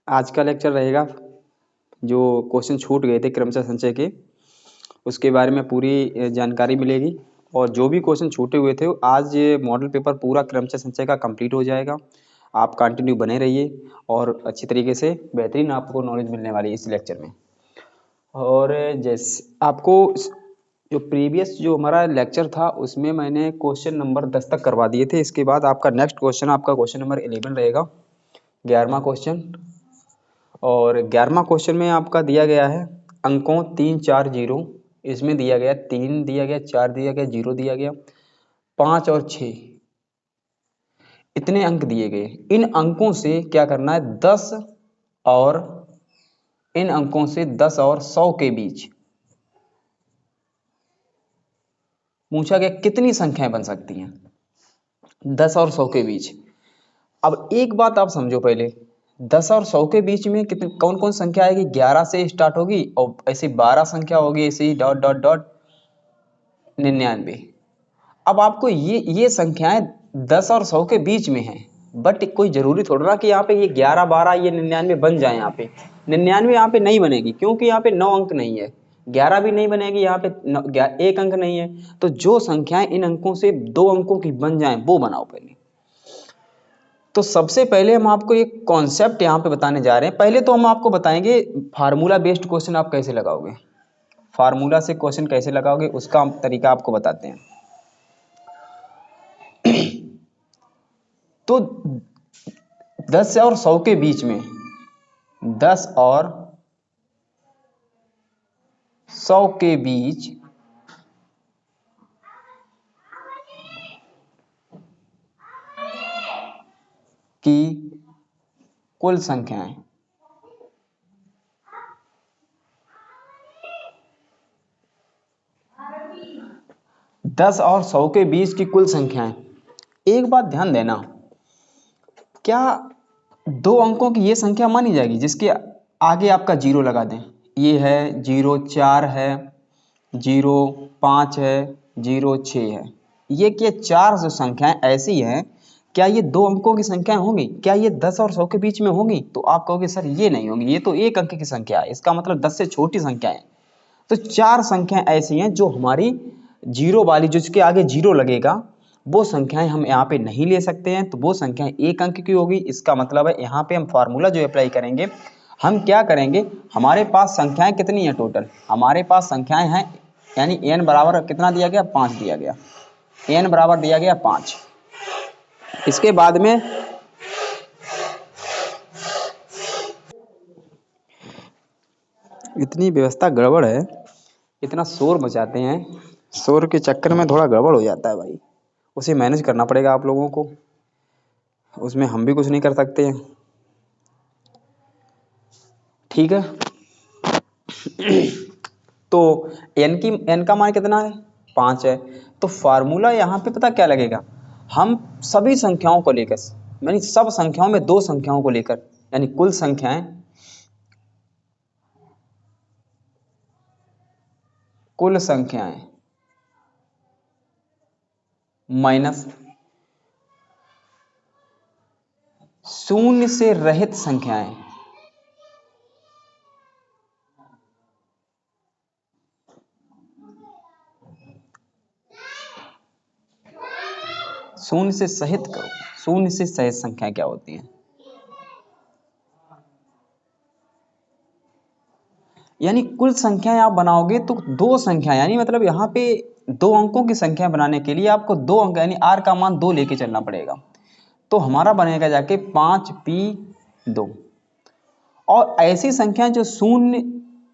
आज का लेक्चर रहेगा जो क्वेश्चन छूट गए थे क्रमशः संचय के, उसके बारे में पूरी जानकारी मिलेगी। और जो भी क्वेश्चन छूटे हुए थे आज मॉडल पेपर पूरा क्रमशः संचय का कंप्लीट हो जाएगा। आप कंटिन्यू बने रहिए और अच्छी तरीके से बेहतरीन आपको नॉलेज मिलने वाली है इस लेक्चर में। और जैसे आपको जो प्रीवियस जो हमारा लेक्चर था उसमें मैंने क्वेश्चन नंबर 10 तक करवा दिए थे। इसके बाद आपका नेक्स्ट क्वेश्चन आपका क्वेश्चन नंबर 11 रहेगा, 11वां क्वेश्चन। और 11वां क्वेश्चन में आपका दिया गया है अंकों 3 4 0। इसमें दिया गया 3 दिया गया, 4 दिया गया, 0 दिया गया, 5 और 6 इतने अंक दिए गए। इन अंकों से क्या करना है 10 और इन अंकों से 10 और 100 के बीच पूछा गया कितनी संख्याएं बन सकती हैं 10 और 100 के बीच। अब एक बात आप समझो पहले, 10 और 100 के बीच में कितने कौन कौन संख्या आएगी? 11 से स्टार्ट होगी और ऐसे 12 संख्या होगी, ऐसे ही डॉट डॉट डॉट 99। अब आपको ये संख्याएं 10 और 100 के बीच में हैं, बट कोई जरूरी थोड़ा ना कि यहाँ पे ये 11 12 ये 99 बन जाए। यहाँ पे 99 यहाँ पे नहीं बनेगी क्योंकि यहाँ पे 9 अंक नहीं है। 11 भी नहीं बनेगी, यहाँ पे 1 अंक नहीं है। तो जो संख्याएं इन अंकों से 2 अंकों की बन जाएं वो बनाओ पहले। तो सबसे पहले हम आपको एक कॉन्सेप्ट यहाँ पे बताने जा रहे हैं। पहले तो हम आपको बताएंगे फार्मूला बेस्ड क्वेश्चन आप कैसे लगाओगे, फार्मूला से क्वेश्चन कैसे लगाओगे उसका हम तरीका आपको बताते हैं। तो 10 और 100 के बीच में 10 और 100 के बीच की कुल संख्याएं, दस और 100 के बीच की कुल संख्याएं। एक बात ध्यान देना, क्या 2 अंकों की ये संख्या मानी जाएगी जिसके आगे आपका 0 लगा दें? ये है 0 4 है, 0 5 है, 0 6 है। ये क्या 4 जो संख्याएं ऐसी हैं, क्या ये 2 अंकों की संख्याएं होंगी? क्या ये 10 और 100 के बीच में होंगी? तो आप कहोगे सर ये नहीं होंगी, ये तो 1 अंक की संख्या है, इसका मतलब 10 से छोटी संख्या है। तो 4 संख्याएं ऐसी हैं जो हमारी 0 वाली, जिसके आगे 0 लगेगा वो संख्याएं हम यहाँ पे नहीं ले सकते हैं। तो वो संख्याएं 1 अंक की होगी। इसका मतलब है यहाँ पे हम फार्मूला जो अप्लाई करेंगे, हम क्या करेंगे, हमारे पास संख्याएं कितनी है टोटल? हमारे पास संख्याएं हैं, यानी n बराबर कितना दिया गया? 5 दिया गया। n बराबर दिया गया 5। इसके बाद में इतनी व्यवस्था गड़बड़ है, इतना शोर मचाते हैं, शोर के चक्कर में थोड़ा गड़बड़ हो जाता है भाई। उसे मैनेज करना पड़ेगा आप लोगों को, उसमें हम भी कुछ नहीं कर सकते हैं, ठीक है। तो n का मान कितना है? 5 है। तो फार्मूला यहाँ पे पता क्या लगेगा, हम सभी संख्याओं को लेकर, यानी सब संख्याओं में 2 संख्याओं को लेकर, यानी कुल संख्याएं माइनस शून्य से रहित संख्याएं, शून्य से सहित करो। शून्य से सहित संख्याएं क्या होती हैं? यानी कुल संख्याएं आप बनाओगे तो 2 संख्या, यानी मतलब यहाँ पे 2 अंकों की संख्या बनाने के लिए आपको 2 अंक यानी r का मान 2 लेके चलना पड़ेगा। तो हमारा बनेगा जाके 5p2। और ऐसी संख्याएं जो शून्य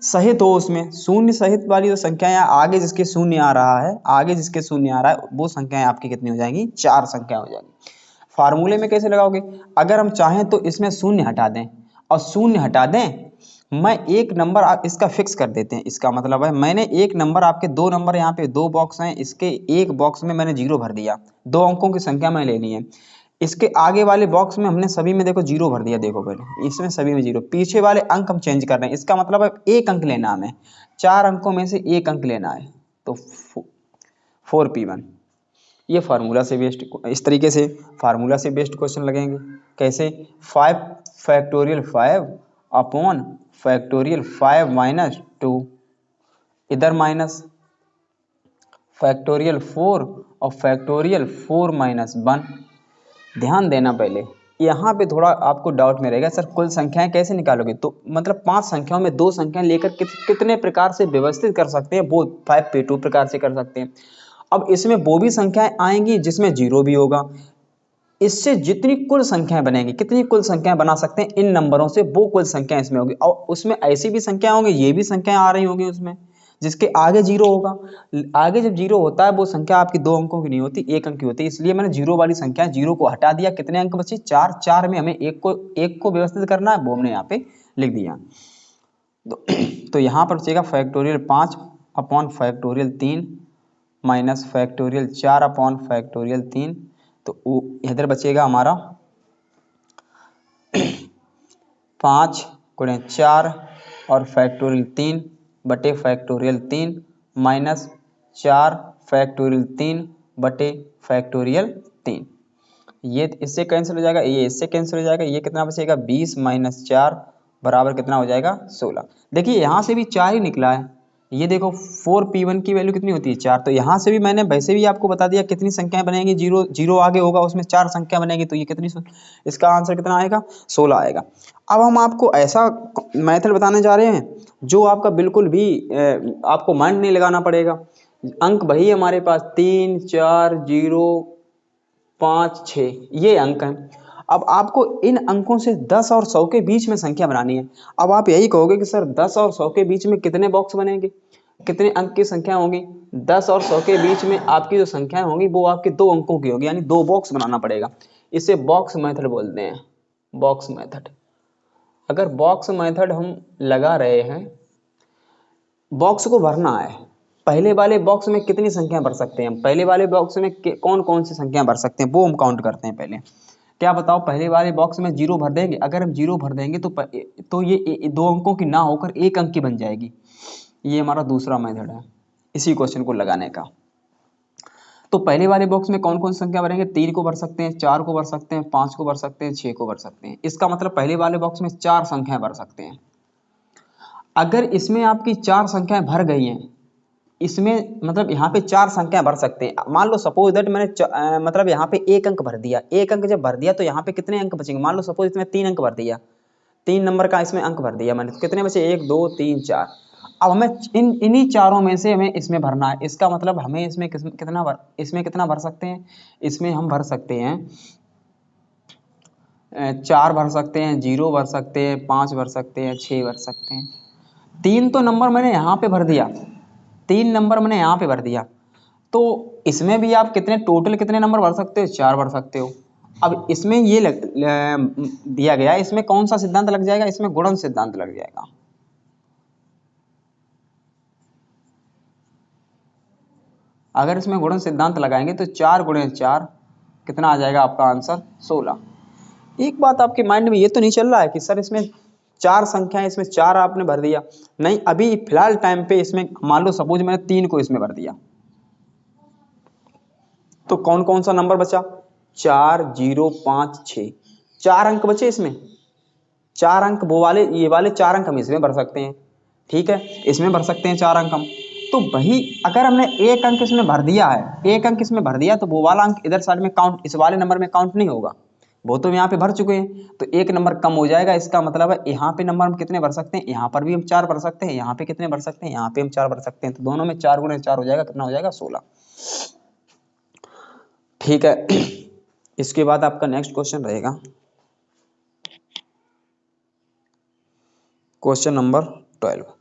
सहित हो, उसमें शून्य सहित वाली जो संख्या यहाँ आगे जिसके शून्य आ रहा है, आगे जिसके शून्य आ रहा है, वो संख्याएं आपकी कितनी हो जाएंगी? 4 संख्या हो जाएंगी। फार्मूले में कैसे लगाओगे? अगर हम चाहें तो इसमें शून्य हटा दें, और शून्य हटा दें, मैं एक नंबर आप इसका फिक्स कर देते हैं। इसका मतलब है मैंने एक नंबर, आपके 2 नंबर यहाँ पे 2 बॉक्स हैं, इसके एक बॉक्स में मैंने 0 भर दिया। 2 अंकों की संख्या मैं लेनी है। इसके आगे वाले बॉक्स में हमने सभी में देखो 0 भर दिया। देखो पहले इसमें सभी में 0, पीछे वाले अंक हम चेंज कर रहे हैं। इसका मतलब है 1 अंक लेना हमें, 4 अंकों में से 1 अंक लेना है। तो 4p1। ये फार्मूला से बेस्ड, इस तरीके से फार्मूला से बेस्ड क्वेश्चन लगेंगे। कैसे? 5 फैक्टोरियल 5 अपॉन फैक्टोरियल 5 माइनस 2, इधर माइनस फैक्टोरियल 4 और फैक्टोरियल 4 माइनस 1। ध्यान देना पहले, यहाँ पे थोड़ा आपको डाउट में रहेगा सर कुल संख्याएं कैसे निकालोगे, तो मतलब 5 संख्याओं में 2 संख्याएं लेकर कितने प्रकार से व्यवस्थित कर सकते हैं, वो 5p2 प्रकार से कर सकते हैं। अब इसमें वो भी संख्याएं आएंगी जिसमें जीरो भी होगा। इससे जितनी कुल संख्याएं बनेंगी, कितनी कुल संख्याएं बना सकते हैं इन नंबरों से, वो कुल संख्या इसमें होगी। और उसमें ऐसी भी संख्या होंगी, ये भी संख्याएं आ रही होंगी उसमें जिसके आगे जीरो होगा। आगे जब जीरो होता है वो संख्या आपकी 2 अंकों की नहीं होती, 1 अंक की होती है। इसलिए मैंने जीरो वाली संख्या, जीरो को हटा दिया। कितने अंक बचे, 4। 4 में हमें एक को व्यवस्थित करना है, वो हमने यहाँ पे लिख दिया। तो यहाँ पर बचेगा factorial 5 upon factorial 3 minus factorial 4 upon factorial 3। तो इधर बचेगा हमारा 5 गुणे 4 और फैक्टोरियल 3 बटे फैक्टोरियल 3 माइनस 4 फैक्टोरियल 3 बटे फैक्टोरियल 3। ये इससे कैंसिल हो जाएगा, ये इससे कैंसिल हो जाएगा। ये कितना बचेगा, 20 माइनस 4 बराबर कितना हो जाएगा, 16। देखिए यहाँ से भी 4 ही निकला है। ये देखो 4p1 की वैल्यू कितनी होती है, 4। तो यहाँ से भी मैंने वैसे भी आपको बता दिया कितनी संख्याएं बनेंगी, जीरो जीरो आगे होगा उसमें 4 संख्या बनेगी। तो ये कितनी, इसका आंसर कितना आएगा, 16 आएगा। अब हम आपको ऐसा मेथड बताने जा रहे हैं जो आपका बिल्कुल भी आपको माइंड नहीं लगाना पड़ेगा। अंक वही हमारे पास 3 4 0 5 6 ये अंक हैं। अब आपको इन अंकों से 10 और 100 के बीच में संख्या बनानी है। अब आप यही कहोगे कि सर 10 और 100 के बीच में कितने बॉक्स बनेंगे, कितने अंक की संख्या होगी। 10 और 100 के बीच में आपकी जो संख्याएं होंगी वो आपके 2 अंकों की होगी, यानी 2 बॉक्स बनाना पड़ेगा। इसे बॉक्स मेथड बोलते हैं, बॉक्स मेथड। अगर बॉक्स मेथड हम लगा रहे हैं, बॉक्स को भरना है, पहले वाले बॉक्स में कितनी संख्या भर सकते हैं, पहले वाले बॉक्स में कौन कौन सी संख्या भर सकते हैं वो हम काउंट करते हैं पहले। क्या बताओ, पहले वाले बॉक्स में जीरो भर देंगे। अगर हम जीरो भर देंगे तो ये 2 अंकों की ना होकर 1 अंक की बन जाएगी। ये हमारा दूसरा मेथड है इसी क्वेश्चन को लगाने का। तो पहले वाले बॉक्स में कौन कौन सी संख्या भरेंगे, 3 को भर सकते हैं, 4 को भर सकते हैं, 5 को भर सकते हैं, 6 को भर सकते हैं। इसका मतलब पहले वाले बॉक्स में 4 संख्याएं भर सकते हैं। अगर इसमें आपकी 4 संख्याएं भर गई हैं, इसमें मतलब यहाँ पे 4 संख्या भर सकते हैं। मान लो सपोज दैट मैंने मतलब यहाँ पे 1 अंक भर दिया। 1 अंक जब भर दिया तो यहाँ पे कितने अंक बचेंगे, मान लो सपोज इसमें 3 अंक भर दिया, 3 नंबर का इसमें अंक भर दिया मैंने, तो कितने बचे, 1 2 3 4। अब हमें इन्हीं चारों में से हमें इसमें भरना है। इसका मतलब हमें इसमें कितना भर सकते हैं, इसमें हम भर सकते हैं 4 भर सकते हैं, 0 भर सकते हैं, 5 भर सकते हैं, 6 भर सकते हैं। 3 तो नंबर मैंने यहाँ पे भर दिया, 3 नंबर मैंने यहाँ पे भर दिया। तो इसमें भी आप टोटल कितने नंबर भर सकते हो, 4 भर सकते हो। अब इसमें ये दिया गया है, इसमें कौन सा सिद्धांत लग जाएगा, इसमें गुणन सिद्धांत लग जाएगा। अगर इसमें गुणन सिद्धांत लगाएंगे तो 4 गुणे 4 कितना आ जाएगा आपका आंसर, 16। एक बात आपके माइंड में ये तो नहीं चल रहा है कि सर इसमें 4 संख्या है, इसमें 4 आपने भर दिया। नहीं, अभी फिलहाल टाइम पे इसमें मान लो सपोज मैंने 3 को इसमें भर दिया, तो कौन कौन सा नंबर बचा, 4 0 5 6, 4 अंक बचे इसमें। 4 अंक वो वाले, ये वाले 4 अंक हम इसमें भर सकते हैं, ठीक है, इसमें भर सकते हैं 4 अंक हम। तो वही अगर हमने 1 अंक इसमें भर दिया है, 1 अंक इसमें भर दिया, तो वो वाला अंक इधर साइड में काउंट, इस वाले नंबर में काउंट नहीं होगा, वो तो यहाँ पे भर चुके हैं, तो 1 नंबर कम हो जाएगा। इसका मतलब है यहाँ पे नंबर हम कितने भर सकते हैं, यहाँ पर भी हम 4 भर सकते हैं, यहाँ पे कितने भर सकते हैं, यहाँ पे हम 4 भर सकते हैं। तो दोनों में 4 गुणे 4 हो जाएगा, कितना हो जाएगा, 16। ठीक है। इसके बाद आपका नेक्स्ट क्वेश्चन रहेगा क्वेश्चन नंबर 12।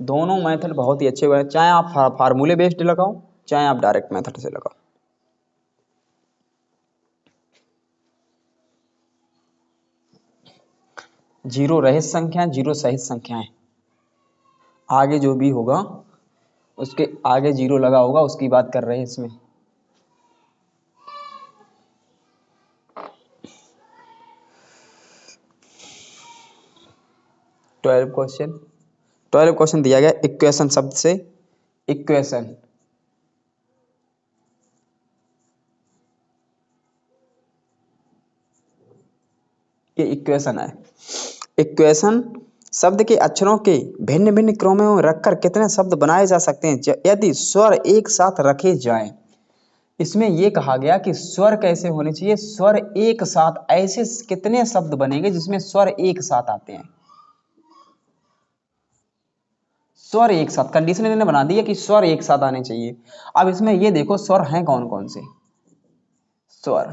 दोनों मेथड बहुत ही अच्छे हुए हैं, चाहे आप फार्मूले बेस्ड लगाओ, चाहे आप डायरेक्ट मेथड से लगाओ। जीरो रहित संख्या, जीरो सहित संख्याएं, आगे जो भी होगा उसके आगे जीरो लगा होगा, उसकी बात कर रहे हैं इसमें। ट्वेल्व क्वेश्चन दिया गया इक्वेशन शब्द से। इक्वेशन, ये इक्वेशन है। इक्वेशन शब्द के अक्षरों के भिन्न भिन्न क्रमों में रखकर कितने शब्द बनाए जा सकते हैं यदि स्वर एक साथ रखे जाएं। इसमें यह कहा गया कि स्वर कैसे होने चाहिए, स्वर एक साथ, ऐसे कितने शब्द बनेंगे जिसमें स्वर एक साथ आते हैं। स्वर एक साथ, कंडीशन इन्होंने बना दी है कि स्वर एक साथ आने चाहिए। अब इसमें ये देखो स्वर हैं कौन कौन से। स्वर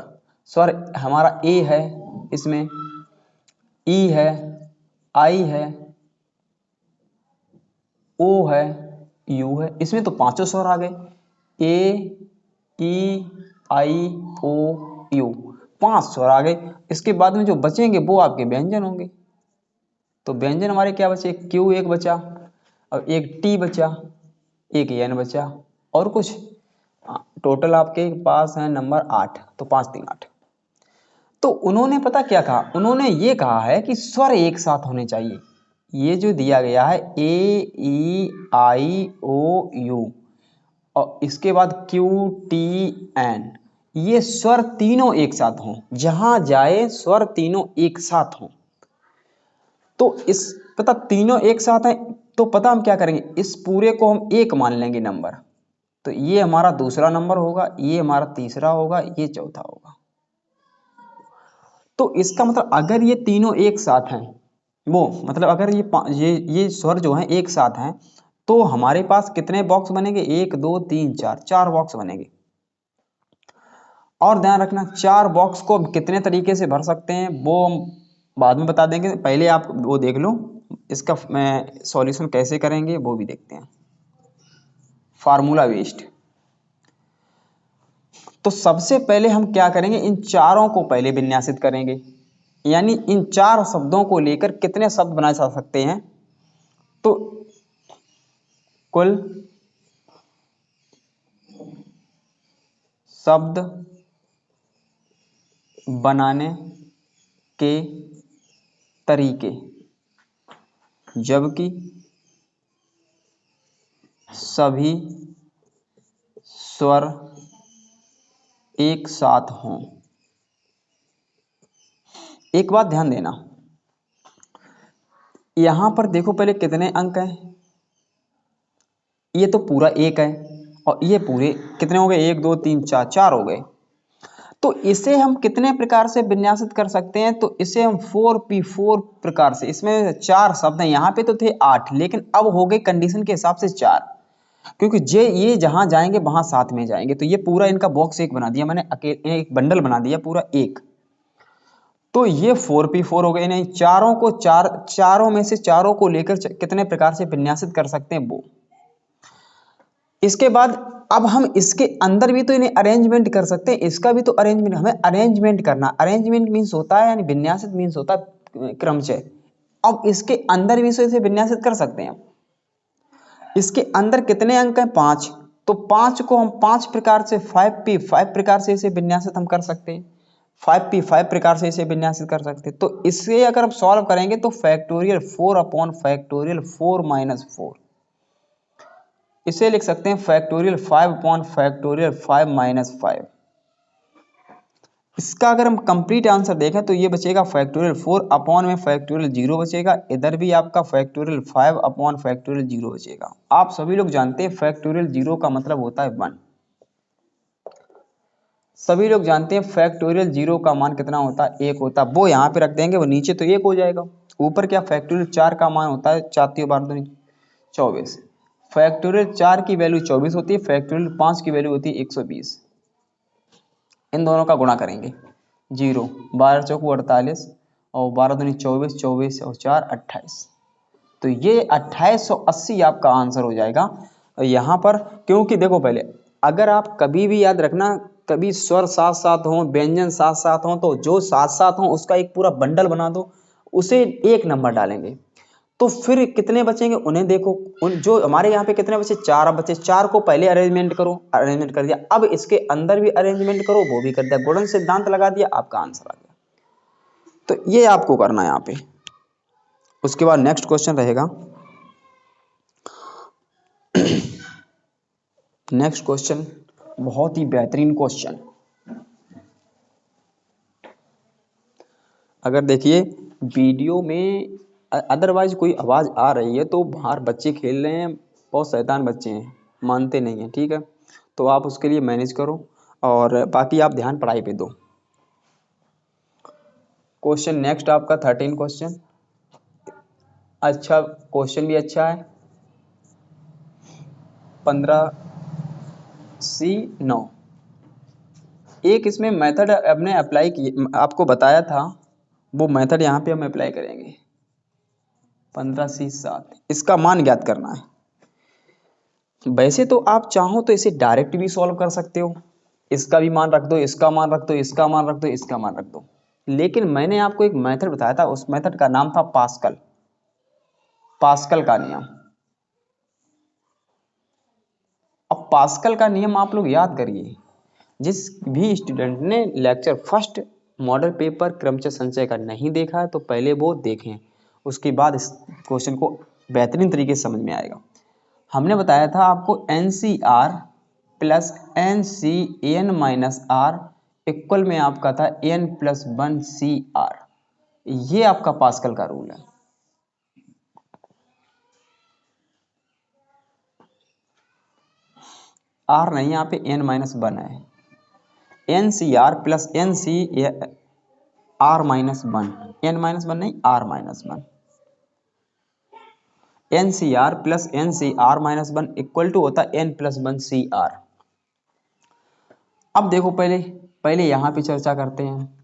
स्वर हमारा ए है, इसमें ई है, आई है, ओ है, यू है। इसमें तो पांचों स्वर आ गए, ए ई आई ओ यू, 5 स्वर आ गए। इसके बाद में जो बचेंगे वो आपके व्यंजन होंगे। तो व्यंजन हमारे क्या बचे, क्यू एक बचा, और एक टी बचा, एक एन बचा, और कुछ टोटल आपके पास है नंबर 8। तो 5 3 8। तो उन्होंने पता क्या कहा, उन्होंने ये कहा है कि स्वर एक साथ होने चाहिए। ये जो दिया गया है ए ई आई ओ यू और इसके बाद क्यू टी एन, ये स्वर तीनों एक साथ हों, जहां जाए स्वर तीनों एक साथ हों। तो इस पता तीनों एक साथ हैं, तो पता हम क्या करेंगे, इस पूरे को हम एक मान लेंगे नंबर। तो ये हमारा दूसरा नंबर होगा, ये हमारा तीसरा होगा, ये चौथा होगा। तो इसका मतलब अगर ये तीनों एक साथ हैं, वो मतलब अगर ये स्वर जो हैं एक साथ हैं, तो हमारे पास कितने बॉक्स बनेंगे, 1 2 3 4, 4 बॉक्स बनेंगे। और ध्यान रखना 4 बॉक्स को कितने तरीके से भर सकते हैं वो हम बाद में बता देंगे, पहले आप वो देख लो इसका सॉल्यूशन कैसे करेंगे वो भी देखते हैं, फार्मूला बेस्ड। तो सबसे पहले हम क्या करेंगे, इन चारों को पहले विन्यासित करेंगे, यानी इन 4 शब्दों को लेकर कितने शब्द बनाए जा सकते हैं। तो कुल शब्द बनाने के तरीके, जबकि सभी स्वर एक साथ हों। एक बात ध्यान देना, यहां पर देखो पहले कितने अंक हैं, ये तो पूरा एक है और ये पूरे कितने हो गए, 1 2 3 4, 4 हो गए। तो इसे हम कितने प्रकार से विन्यासित कर सकते हैं, तो इसे हम 4p4 प्रकार से, इसमें 4 शब्द हैं, यहाँ पे तो थे 8 लेकिन अब हो गए कंडीशन के हिसाब से 4, क्योंकि ये जहां जाएंगे वहां साथ में जाएंगे। तो ये पूरा इनका बॉक्स एक बना दिया मैंने, अकेले एक बंडल बना दिया पूरा एक। तो ये 4p4 हो गए, नहीं चारों को चारों में से चारों को लेकर कितने प्रकार से विन्यासित कर सकते हैं वो। इसके बाद अब हम इसके अंदर भी तो इन्हें अरेंजमेंट कर सकते हैं, इसका भी तो अरेंजमेंट हमें अरेंजमेंट करना, अरेंजमेंट मीन्स होता है यानी विन्यासित मीन्स होता है क्रमचय। अब इसके अंदर भी इसे विन्यासित कर सकते हैं। इसके अंदर कितने अंक हैं, 5, तो 5 को हम 5 प्रकार से 5p5 प्रकार से इसे विन्यासित हम कर सकते हैं, 5p5 प्रकार से इसे विन्यासित कर सकते हैं। तो इसे अगर हम सॉल्व करेंगे तो फैक्टोरियल 4 अपॉन फैक्टोरियल 4 माइनस 4, इसे लिख सकते हैं फैक्टोरियल 5 अपॉन फैक्टोरियल 5 माइनस 5। इसका अगर हम कंप्लीट आंसर देखें तो ये बचेगा फैक्टोरियल 4 अपॉन में फैक्टोरियल 0 बचेगा, इधर भी आपका फैक्टोरियल 5 अपॉन फैक्टोरियल 0 बचेगा। आप सभी लोग जानते हैं फैक्टोरियल 0 का मतलब होता है 1, सभी लोग जानते हैं फैक्टोरियल 0 का मान कितना होता है, 1 होता है। वो यहाँ पे रख देंगे, वो नीचे तो 1 हो जाएगा, ऊपर क्या फैक्टोरियल 4 का मान होता है 4 3 12 24, फैक्टोरियल 4 की वैल्यू 24 होती है, फैक्टोरियल 5 की वैल्यू होती है 120। इन दोनों का गुणा करेंगे, 0 12 चौको 48 और 12 दूनी 24, 24 और 4 28। तो ये 2880 आपका आंसर हो जाएगा। यहाँ पर क्योंकि देखो पहले अगर आप कभी भी याद रखना, कभी स्वर साथ साथ हों, व्यंजन साथ साथ हों, तो जो साथ साथ हों उसका एक पूरा बंडल बना दो, उसे एक नंबर डालेंगे। तो फिर कितने बचेंगे उन्हें देखो, उन जो हमारे यहाँ पे कितने बचे, 4 बचे, 4 को पहले अरेंजमेंट करो, अरेंजमेंट कर दिया, अब इसके अंदर भी अरेंजमेंट करो, वो भी कर दिया, गुणन सिद्धांत लगा दिया, आपका आंसर आ गया। तो ये आपको करना है यहाँ पे। उसके बाद नेक्स्ट क्वेश्चन रहेगा, नेक्स्ट क्वेश्चन बहुत ही बेहतरीन क्वेश्चन। अगर देखिए वीडियो में अदरवाइज कोई आवाज़ आ रही है तो बाहर बच्चे खेल रहे हैं, बहुत शैतान बच्चे हैं, मानते नहीं हैं, ठीक है। तो आप उसके लिए मैनेज करो और बाकी आप ध्यान पढ़ाई पे दो। क्वेश्चन नेक्स्ट आपका 13 क्वेश्चन, अच्छा क्वेश्चन भी अच्छा है। 15C9 एक इसमें मेथड हमने अप्लाई किए, आपको बताया था, वो मेथड यहाँ पे हम अप्लाई करेंगे। 15C7 इसका मान ज्ञात करना है। वैसे तो आप चाहो तो इसे डायरेक्ट भी सॉल्व कर सकते हो, इसका भी मान रख दो, इसका मान रख दो, इसका मान रख दो, इसका मान रख दो, लेकिन मैंने आपको एक मेथड बताया था, उस मेथड का नाम था पास्कल, पास्कल का नियम। अब पास्कल का नियम आप लोग याद करिए, जिस भी स्टूडेंट ने लेक्चर फर्स्ट मॉडल पेपर क्रमचय संचय का नहीं देखा है तो पहले वो देखें, उसके बाद इस क्वेश्चन को बेहतरीन तरीके से समझ में आएगा। हमने बताया था आपको NCR plus NCN minus R equal में आपका था N+1CR, ये आपका पास्कल का रूल है। आर नहीं, यहाँ पे N-1 है, NCR plus NCR minus 1, N-1 नहीं, R-1, NCR plus NCR-1 equal to होता है N+1CR। अब देखो पहले यहां पे चर्चा करते हैं,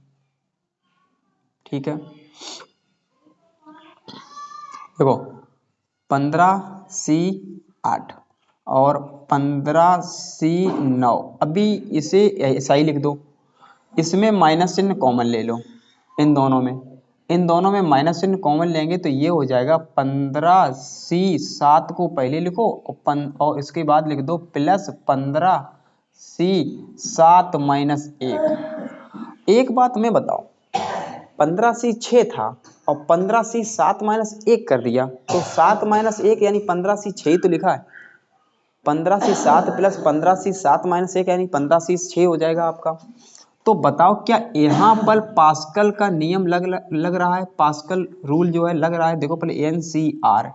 ठीक है। देखो 15C8 और 15C9, अभी इसे ऐसा ही लिख दो, इसमें माइनस चिन्ह कॉमन ले लो, इन दोनों में माइनस चिन्ह कॉमन लेंगे तो ये हो जाएगा 15C7 को पहले लिखो और इसके बाद लिख दो प्लस 15C7 माइनस 1। एक बात मैं बताओ, 15C6 था और 15C7 माइनस 1 कर दिया तो 7 माइनस 1 यानी 15C6 ही तो लिखा है। 15C7 प्लस 15C7 माइनस 1 यानी 15C6 हो जाएगा आपका। तो बताओ क्या यहाँ पर पास्कल का नियम लग रहा है, पास्कल रूल जो है लग रहा है। देखो पहले NCR,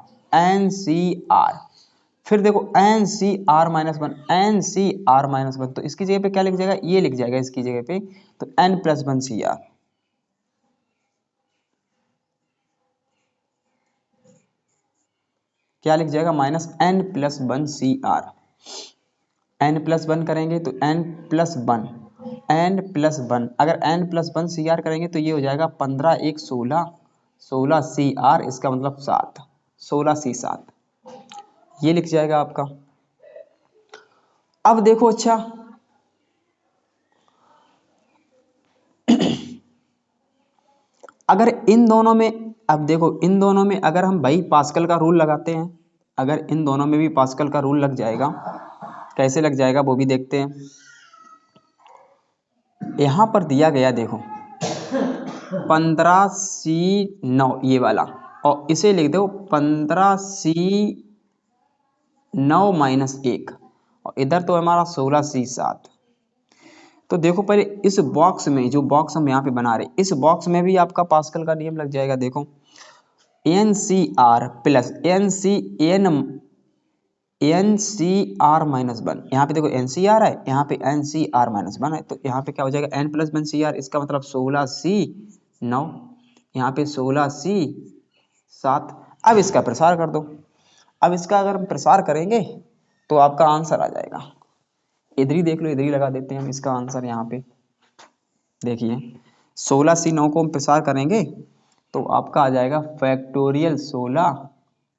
फिर देखो NCR-1, NCR-1, तो इसकी जगह पे क्या लिख जाएगा, ये लिख जाएगा इसकी जगह पे, तो N+1CR। क्या लिख जाएगा, -N+1CR। N+1 करेंगे तो N+1, N+1, अगर N+1CR करेंगे तो ये हो जाएगा 15 1 16, 16CR, इसका मतलब 7, 16C7, ये लिख जाएगा आपका। अब देखो अच्छा अगर इन दोनों में, अब देखो इन दोनों में अगर हम भाई पास्कल का रूल लगाते हैं, अगर इन दोनों में भी पास्कल का रूल लग जाएगा, कैसे लग जाएगा वो भी देखते हैं। यहां पर दिया गया देखो 15C9 ये वाला, और इसे लिख दो 15C9 माइनस 1, और इधर तो हमारा 16C7। तो देखो पहले इस बॉक्स में, जो बॉक्स हम यहाँ पे बना रहे, इस बॉक्स में भी आपका पास्कल का नियम लग जाएगा। देखो NCR प्लस NCR-1, यहाँ पे देखो NCR है, यहाँ पे NCR-1 है, तो यहाँ पे क्या हो जाएगा N+1CR, इसका मतलब 16C9, यहाँ पे 16C7। अब इसका प्रसार कर दो, अब इसका अगर हम प्रसार करेंगे तो आपका आंसर आ जाएगा, इधर ही देख लो, इधर ही लगा देते हैं हम इसका आंसर। यहाँ पे देखिए 16C9 को हम प्रसार करेंगे तो आपका आ जाएगा फैक्टोरियल 16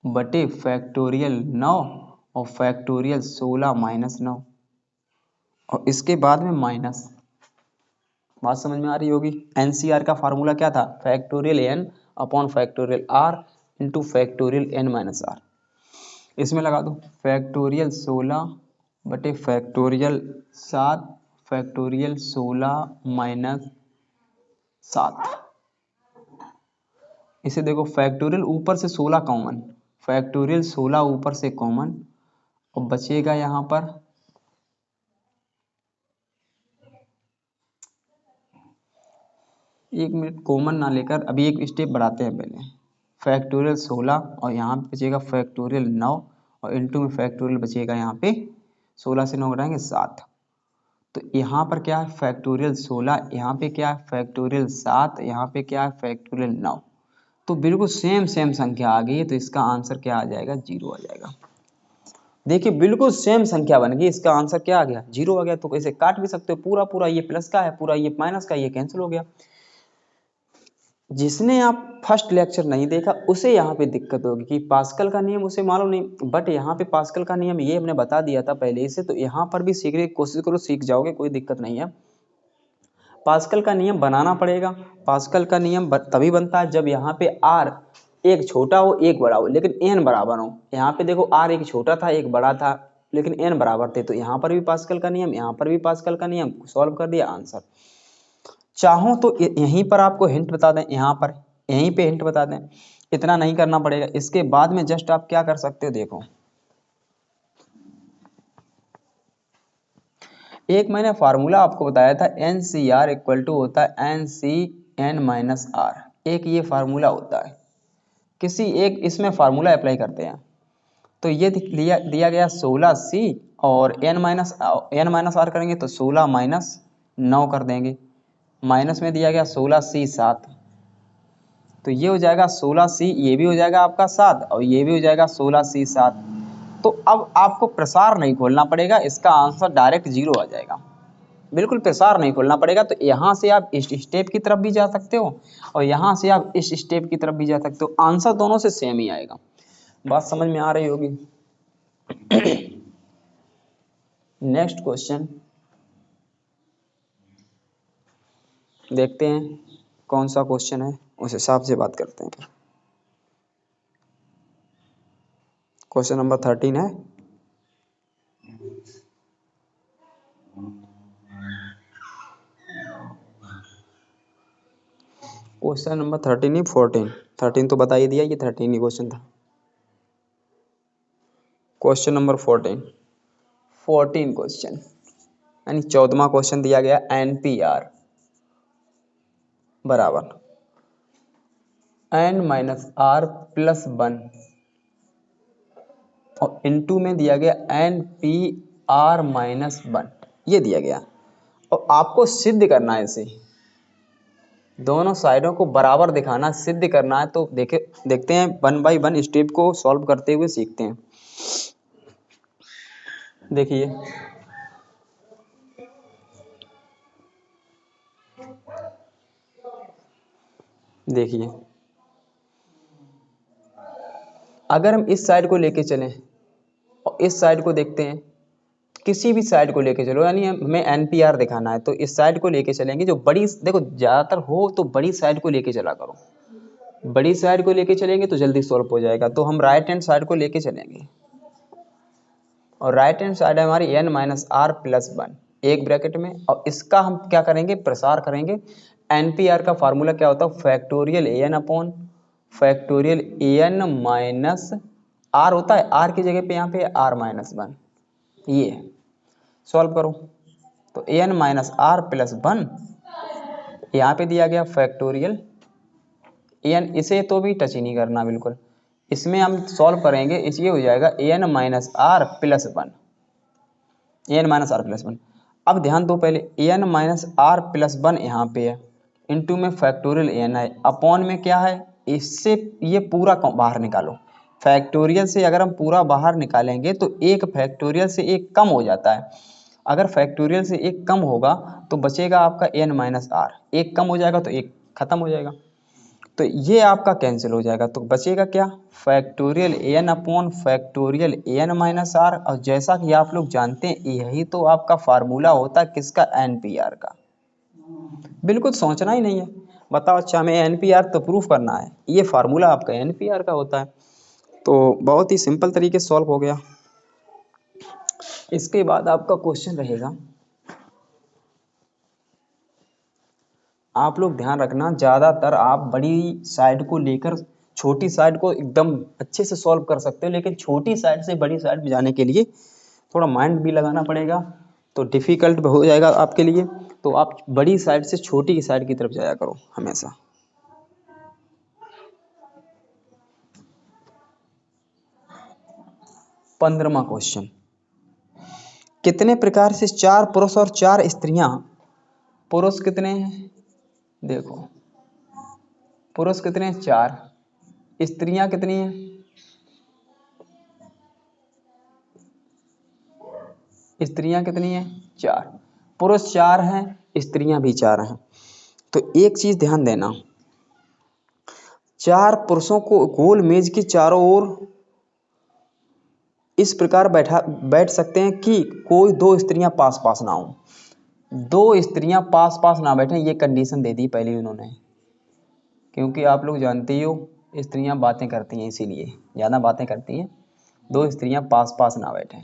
बटे फैक्टोरियल 9 और फैक्टोरियल 16-9, और इसके बाद में माइनस। बात समझ में आ रही होगी। NCR का फार्मूला क्या था, factorial n upon factorial r into factorial n minus r। इसमें लगा दो फैक्टोरियल 16 बटे फैक्टोरियल 7 फैक्टोरियल 16-7। इसे देखो फैक्टोरियल ऊपर से 16 कॉमन, फैक्टोरियल 16 ऊपर से कॉमन, और बचेगा यहाँ पर 1 मिनट कॉमन ना लेकर अभी एक स्टेप बढ़ाते हैं पहले। फैक्टोरियल 16 और यहाँ पे बचेगा फैक्टोरियल 9 और इंटू में फैक्टोरियल बचेगा यहाँ पे 16 से 9 घटाएंगे 7। तो यहाँ पर क्या है फैक्टोरियल 16, यहाँ पे क्या है फैक्टोरियल 7, यहाँ पे क्या है फैक्टोरियल 9। तो बिल्कुल सेम सेम संख्या आ गई है, तो इसका आंसर क्या आ जाएगा 0 आ जाएगा। देखिए बिल्कुल सेम संख्या बन गई, इसका आंसर क्या आ गया 0 आ गया। तो इसे काट भी सकते हो, पूरा पूरा ये प्लस का है, पूरा ये माइनस का, ये कैंसिल हो गया। जिसने आप फर्स्ट लेक्चर नहीं देखा उसे यहाँ पे दिक्कत होगी कि पास्कल का नियम उसे मालूम नहीं, बट यहाँ पे पास्कल का नियम ये हमने बता दिया था पहले से, तो यहाँ पर भी सीखने की कोशिश करो, सीख जाओगे, कोई दिक्कत नहीं है। पास्कल का नियम बनाना पड़ेगा। पास्कल का नियम तभी बनता है जब यहाँ पे आर एक छोटा हो एक बड़ा हो लेकिन एन बराबर हो। यहाँ पे देखो आर एक छोटा था एक बड़ा था लेकिन एन बराबर थे, तो यहाँ पर भी पास्कल का नियम, यहाँ पर भी पास्कल का नियम, सॉल्व कर दिया आंसर। चाहो तो यहीं पर आपको हिंट बता दें, यहाँ पर यहीं पे हिंट बता दें, इतना नहीं करना पड़ेगा। इसके बाद में जस्ट आप क्या कर सकते हो, देखो एक मैंने फार्मूला आपको बताया था NCR इक्वल टू होता है NCN-R। एक ये फार्मूला होता है, किसी एक इसमें फार्मूला अप्लाई करते हैं। तो ये दिया गया 16C और n-r करेंगे तो 16 माइनस 9 कर देंगे, माइनस में दिया गया 16C 7, तो ये हो जाएगा 16C, ये भी हो जाएगा आपका 7 और ये भी हो जाएगा 16C 7। तो अब आपको प्रसार नहीं खोलना पड़ेगा, इसका आंसर डायरेक्ट 0 आ जाएगा। बिल्कुल प्रसार नहीं खोलना पड़ेगा। तो यहाँ से आप इस स्टेप की तरफ भी जा सकते हो और यहाँ से आप इस स्टेप की तरफ भी जा सकते हो, आंसर दोनों से सेम ही आएगा। बात समझ में आ रही होगी। नेक्स्ट क्वेश्चन देखते हैं कौन सा क्वेश्चन है, उस हिसाब से बात करते हैं। क्वेश्चन नंबर 13 है। क्वेश्चन नंबर 13 ही 14 तो बता ही दिया, ये 13 ही क्वेश्चन था। क्वेश्चन नंबर 14 क्वेश्चन यानी 14वां क्वेश्चन दिया गया NPR बराबर n-r प्लस 1 और इनटू में दिया गया NPR माइनस 1, ये दिया गया और आपको सिद्ध करना है इसे, दोनों साइडों को बराबर दिखाना, सिद्ध करना है। तो देखते हैं 1 बाई 1 स्टेप को सॉल्व करते हुए सीखते हैं। देखिए अगर हम इस साइड को लेके चलें और इस साइड को देखते हैं, किसी भी साइड को लेके चलो, यानी हमें NPR दिखाना है तो इस साइड को लेके चलेंगे। जो बड़ी, देखो ज्यादातर हो तो बड़ी साइड को लेके चला करो, बड़ी साइड को लेके चलेंगे तो जल्दी सॉल्व हो जाएगा। तो हम राइट हैंड साइड को लेके चलेंगे और राइट हैंड साइड है हमारी n-r प्लस 1 एक ब्रैकेट में, और इसका हम क्या करेंगे प्रसार करेंगे। NPR का फार्मूला क्या होता है factorial an upon factorial an minus r होता है, r की जगह पे यहाँ पे r माइनस 1, ये है। सॉल्व करो तो an माइनस r प्लस 1, यहाँ पे दिया गया फैक्टोरियल an, इसे तो भी टच ही नहीं करना बिल्कुल, इसमें हम सॉल्व करेंगे, इसलिए हो जाएगा an minus r plus 1, an minus r plus 1। अब ध्यान दो पहले an माइनस r प्लस 1 यहाँ पे है, इनटू में फैक्टोरियल an है, अपॉन में क्या है, इससे ये पूरा बाहर निकालो। फैक्टोरियल से अगर हम पूरा बाहर निकालेंगे तो एक फैक्टोरियल से एक कम हो जाता है, अगर फैक्टोरियल से एक कम होगा तो बचेगा आपका n माइनस r, एक कम हो जाएगा तो एक खत्म हो जाएगा, तो ये आपका कैंसिल हो जाएगा। तो बचेगा क्या factorial an upon factorial an minus r, और जैसा कि आप लोग जानते हैं यही तो आपका फार्मूला होता है किसका NPR का, बिल्कुल सोचना ही नहीं है। बताओ अच्छा हमें NPR तो प्रूफ करना है, ये फार्मूला आपका NPR का होता है। तो बहुत ही सिंपल तरीके से सॉल्व हो गया। इसके बाद आपका क्वेश्चन रहेगा, आप लोग ध्यान रखना ज़्यादातर आप बड़ी साइड को लेकर छोटी साइड को एकदम अच्छे से सॉल्व कर सकते हो, लेकिन छोटी साइड से बड़ी साइड में जाने के लिए थोड़ा माइंड भी लगाना पड़ेगा, तो डिफ़िकल्ट हो जाएगा आपके लिए। तो आप बड़ी साइड से छोटी की साइड की तरफ जाया करो हमेशा। पंद्रहवां क्वेश्चन, कितने प्रकार से 4 पुरुष और 4 स्त्रियां, पुरुष कितने हैं देखो, पुरुष कितने हैं 4, स्त्रियां कितनी हैं, स्त्रियां कितनी हैं 4, पुरुष 4 हैं, स्त्रियां भी 4 हैं। तो एक चीज ध्यान देना, 4 पुरुषों को गोल मेज के चारों ओर इस प्रकार बैठ सकते हैं कि कोई 2 स्त्रियां पास पास ना हो। 2 स्त्रियां पास पास ना बैठें, ये कंडीशन दे दी पहले उन्होंने, क्योंकि आप लोग जानते ही हो स्त्रियां बातें करती हैं, इसीलिए ज़्यादा बातें करती हैं। 2 स्त्रियां पास पास ना बैठें।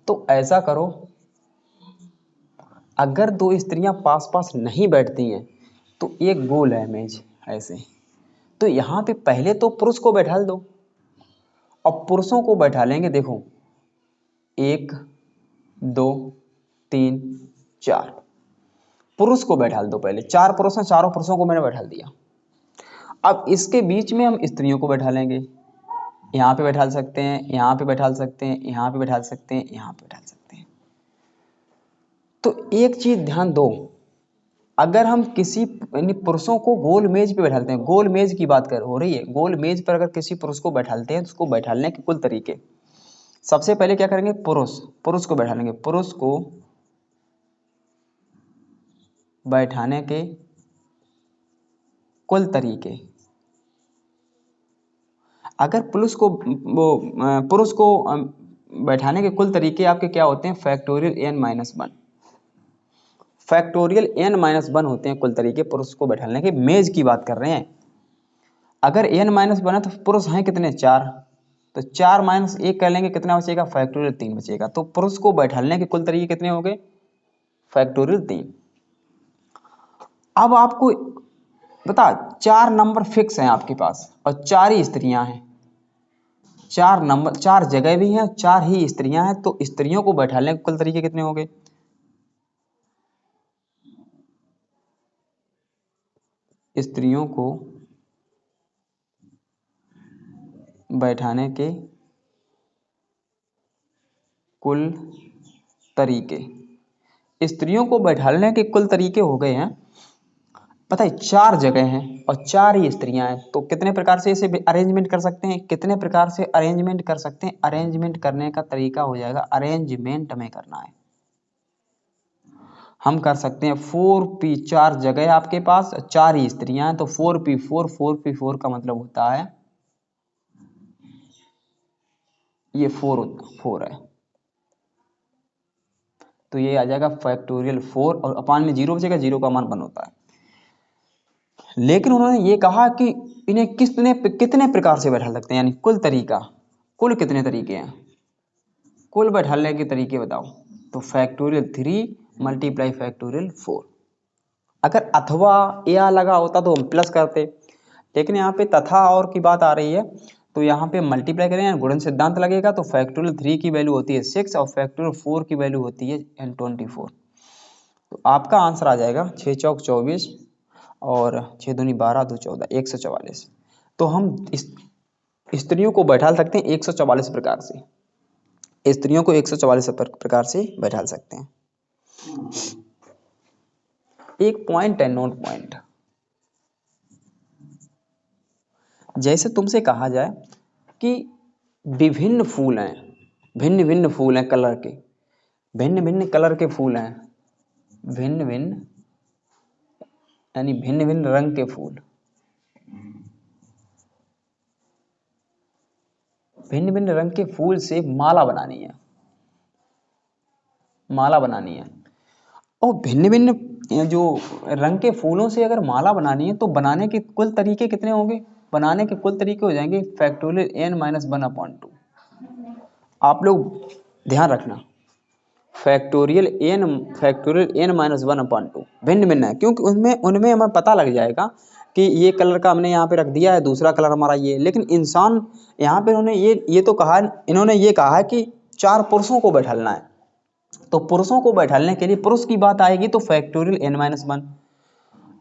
तो ऐसा करो, अगर 2 स्त्रियां पास पास नहीं बैठती हैं तो एक गोल है मेज ऐसे, तो यहाँ पे पहले तो पुरुष को बैठा दो, और पुरुषों को बैठा लेंगे देखो 1 2 3 4, पुरुष को बैठा दो पहले, 4 पुरुष हैं, चारों पुरुषों को मैंने बैठा दिया। अब इसके बीच में हम स्त्रियों को बैठा लेंगे, यहाँ पे बैठा सकते हैं, यहाँ पे बैठा सकते हैं, यहाँ पे बैठा सकते हैं, यहाँ पे बैठा सकते हैं। तो एक चीज ध्यान दो, अगर हम किसी पुरुषों को गोल मेज पे बैठाते हैं, गोल मेज की बात हो रही है, गोल मेज पर अगर किसी पुरुष को बैठाते हैं तो उसको बैठाने के कुल तरीके, सबसे पहले क्या करेंगे, पुरुष को बैठा लेंगे, पुरुष को बैठाने के कुल तरीके, अगर पुरुष को बैठाने के कुल तरीके आपके क्या होते हैं, फैक्टोरियल n-1, फैक्टोरियल n-1 होते हैं कुल तरीके पुरुष को बैठाने के, मेज की बात कर रहे हैं। अगर n-1 है तो पुरुष हैं कितने 4, तो 4 - 1 कर लेंगे, कितना बचेगा, फैक्टोरियल 3 बचेगा। तो पुरुष को बैठाने के कुल तरीके कितने हो गए, फैक्टोरियल 3। अब आपको बता 4 नंबर फिक्स हैं आपके पास और 4 ही स्त्रियां हैं, 4 नंबर 4 जगह भी हैं, 4 ही स्त्रियां हैं, तो स्त्रियों को बैठाने के कुल तरीके कितने हो गए, स्त्रियों को बैठाने के कुल तरीके, स्त्रियों को बैठाने के कुल तरीके हो गए हैं, पता है 4 जगह हैं और 4 ही स्त्रियां हैं, तो कितने प्रकार से इसे अरेंजमेंट कर सकते हैं, कितने प्रकार से अरेंजमेंट कर सकते हैं, अरेंजमेंट करने का तरीका हो जाएगा, अरेंजमेंट में करना है, हम कर सकते हैं 4p, 4 जगह आपके पास 4 ही स्त्रियां हैं, तो 4p4, 4p4 का मतलब होता है ये 4 है, तो ये आ जाएगा फैक्टोरियल 4, और अपान में 0 बचेगा, 0 का मान 1 होता है। लेकिन उन्होंने ये कहा कि इन्हें कितने प्रकार से बैठा सकते हैं, यानी कुल तरीका, कुल कितने तरीके हैं, कुल बैठाने के तरीके बताओ, तो फैक्टोरियल 3 × फैक्टोरियल 4। अगर अथवा या लगा होता तो हम प्लस करते, लेकिन यहाँ पे तथा और की बात आ रही है, तो यहाँ पे मल्टीप्लाई करें, गुणन सिद्धांत लगेगा, तो फैक्टोरियल 3 की वैल्यू होती है 6 और फैक्टोरियल 4 की वैल्यू होती है 24। तो आपका आंसर आ जाएगा 6 चौक 24 और 6 दूनी 12, 2 14, 144। तो हम स्त्रियों को बैठा सकते हैं 144 प्रकार से, स्त्रियों को 144 प्रकार से बैठा सकते हैं। एक पॉइंट है, नोट पॉइंट, जैसे तुमसे कहा जाए कि विभिन्न फूल हैं, भिन्न भिन्न फूल हैं कलर के, भिन्न भिन्न कलर के फूल हैं, भिन्न भिन्न यानी भिन्न भिन्न रंग के फूल, भिन्न भिन्न रंग के फूल से माला बनानी है, माला बनानी है, और भिन्न भिन्न जो रंग के फूलों से अगर माला बनानी है तो बनाने के कुल तरीके कितने होंगे, बनाने के कुल तरीके हो जाएंगे फैक्टोरियल n-1/2। आप लोग ध्यान रखना, फैक्टोरियल n-1/2 भिन्न भिन्न है, क्योंकि उनमें हमें पता लग जाएगा कि ये कलर का हमने यहाँ पे रख दिया है, दूसरा कलर हमारा ये, लेकिन इंसान यहाँ पे उन्होंने ये तो कहा, इन्होंने ये कहा है कि 4 पुरुषों को बैठालना है, तो पुरुषों को बैठालने के लिए पुरुष की बात आएगी तो फैक्टोरियल n-1,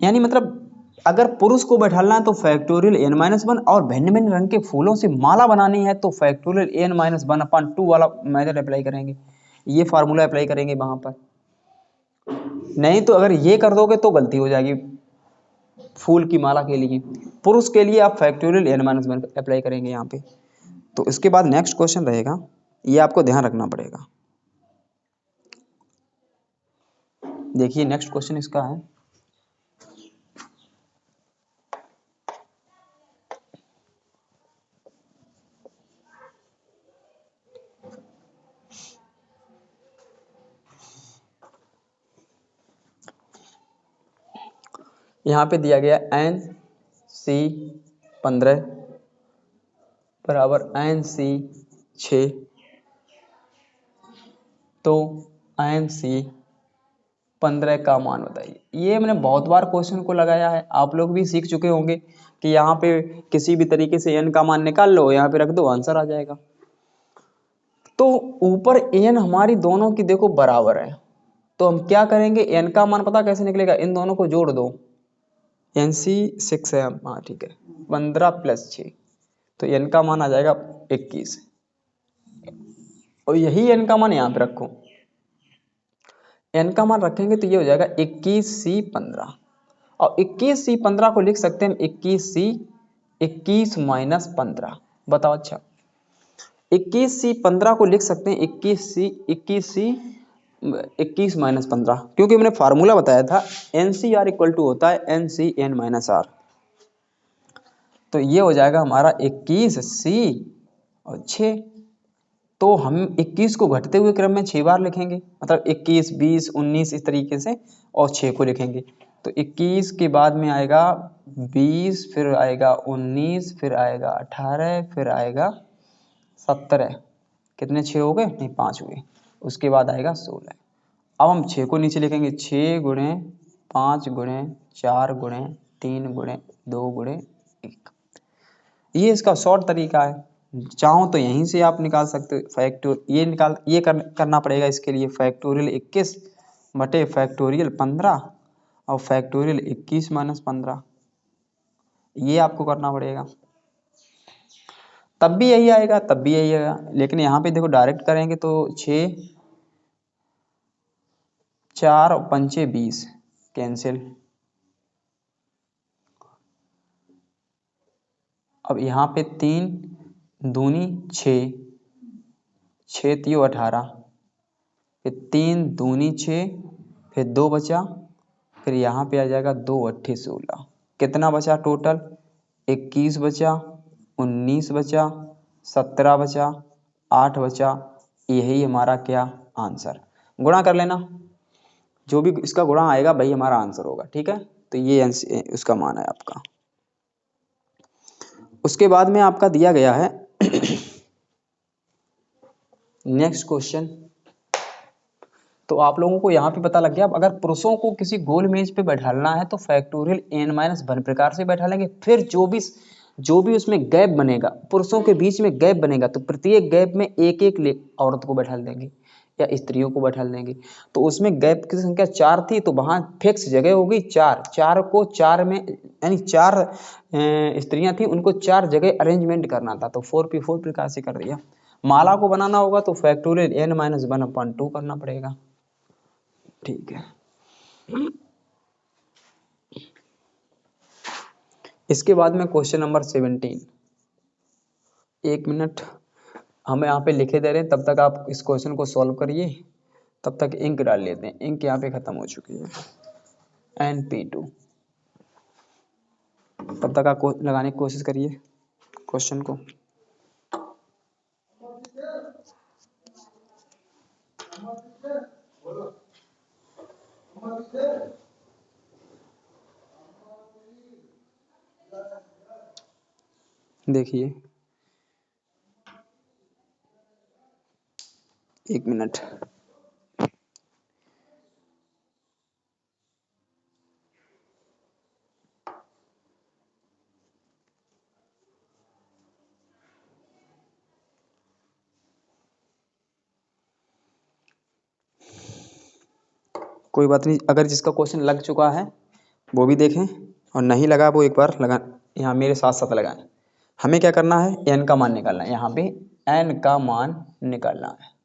यानी मतलब अगर पुरुष को बैठालना है तो फैक्टोरियल n-1, और भिन्न भिन्न रंग के फूलों से माला बनानी है तो फैक्टोरियल n-1/2 वाला मेथड अप्लाई करेंगे, ये फार्मूला अप्लाई करेंगे वहां पर। नहीं तो अगर ये कर दोगे तो गलती हो जाएगी। फूल की माला के लिए, पुरुष के लिए आप फैक्टोरियल n-1 अप्लाई करेंगे यहाँ पे। तो इसके बाद नेक्स्ट क्वेश्चन रहेगा, ये आपको ध्यान रखना पड़ेगा। देखिए नेक्स्ट क्वेश्चन इसका है, यहाँ पे दिया गया NC15 बराबर NC6, तो NC15 का मान बताइए। ये मैंने बहुत बार क्वेश्चन को लगाया है, आप लोग भी सीख चुके होंगे कि यहाँ पे किसी भी तरीके से n का मान निकाल लो, यहाँ पे रख दो, आंसर आ जाएगा। तो ऊपर n हमारी दोनों की देखो बराबर है, तो हम क्या करेंगे, n का मान पता कैसे निकलेगा, इन दोनों को जोड़ दो, NC6 है, हाँ ठीक है, 15 + 6, तो n का मान आ जाएगा 21, और यही n का मान यहाँ पे रखो, n का मान रखेंगे तो ये हो जाएगा 21C15, और 21C15 को लिख सकते हैं हम 21 - 15, बताओ। अच्छा 21C15 को लिख सकते हैं 21 - 15, क्योंकि मैंने फार्मूला बताया था NCR इक्वल टू होता है NCN-R, तो ये हो जाएगा हमारा 21C और 6, तो हम 21 को घटते हुए क्रम में 6 बार लिखेंगे, मतलब 21, 20, 19 इस तरीके से, और 6 को लिखेंगे, तो 21 के बाद में आएगा 20, फिर आएगा 19, फिर आएगा 18, फिर आएगा 17, कितने 6 हो गए, नहीं 5 हुए, उसके बाद आएगा 16। अब हम 6 को नीचे लिखेंगे, 6 गुणे 5 गुणे 4 गुणे 3 गुणे 2 गुणे 1, ये इसका शॉर्ट तरीका है। चाहो तो यहीं से आप निकाल सकते हो, करना पड़ेगा इसके लिए फैक्टोरियल 21 बटे फैक्टोरियल 15 और फैक्टोरियल 21 - 15, ये आपको करना पड़ेगा, तब भी यही आएगा, तब भी यही आएगा, लेकिन यहाँ पे देखो डायरेक्ट करेंगे तो 6 4 और 5 20 कैंसिल। अब यहाँ पे 3 दूनी 6, 6 3 18, फिर 3 दूनी 6, फिर 2 बचा, फिर यहाँ पे आ जाएगा 2 8 16, कितना बचा टोटल, 21 बचा, 19 बचा, 17 बचा, 8 बचा, यही हमारा क्या आंसर। गुणा कर लेना, जो भी इसका गुणा आएगा वही हमारा आंसर होगा, ठीक है, तो ये उसका मान है आपका। उसके बाद में आपका दिया गया है नेक्स्ट क्वेश्चन, तो आप लोगों को यहाँ पे पता लग गया, अगर पुरुषों को किसी गोल मेज पे बैठालना है तो फैक्टोरियल n-1 प्रकार से बैठा लेंगे, फिर जो भी उसमें गैप बनेगा, पुरुषों के बीच में गैप बनेगा, तो प्रत्येक गैप में एक एक औरत को बैठा देंगे या स्त्रियों को बैठा देंगे, तो उसमें गैप की संख्या 4 थी, तो वहां फिक्स जगह हो गई 4, 4 को 4 में, यानी 4 स्त्रियां थी, उनको 4 जगह अरेंजमेंट करना था, तो 4p4 प्रकार से कर दिया। माला को बनाना होगा तो फैक्टोरियल n-1/2 करना पड़ेगा, ठीक है। इसके बाद में क्वेश्चन नंबर 17, 1 मिनट हम यहाँ पे लिखे दे रहे हैं, तब तक आप इस क्वेश्चन को सॉल्व करिए, तब तक इंक डाल लेते हैं, इंक यहाँ पे खत्म हो चुकी है, NP2, तब तक आप लगाने की कोशिश करिए क्वेश्चन को। देखिए 1 मिनट, कोई बात नहीं, अगर जिसका क्वेश्चन लग चुका है वो भी देखें और नहीं लगा वो एक बार लगा, यहाँ मेरे साथ साथ लगाएं। हमें क्या करना है, n का मान निकालना है, यहाँ पे n का मान निकालना है।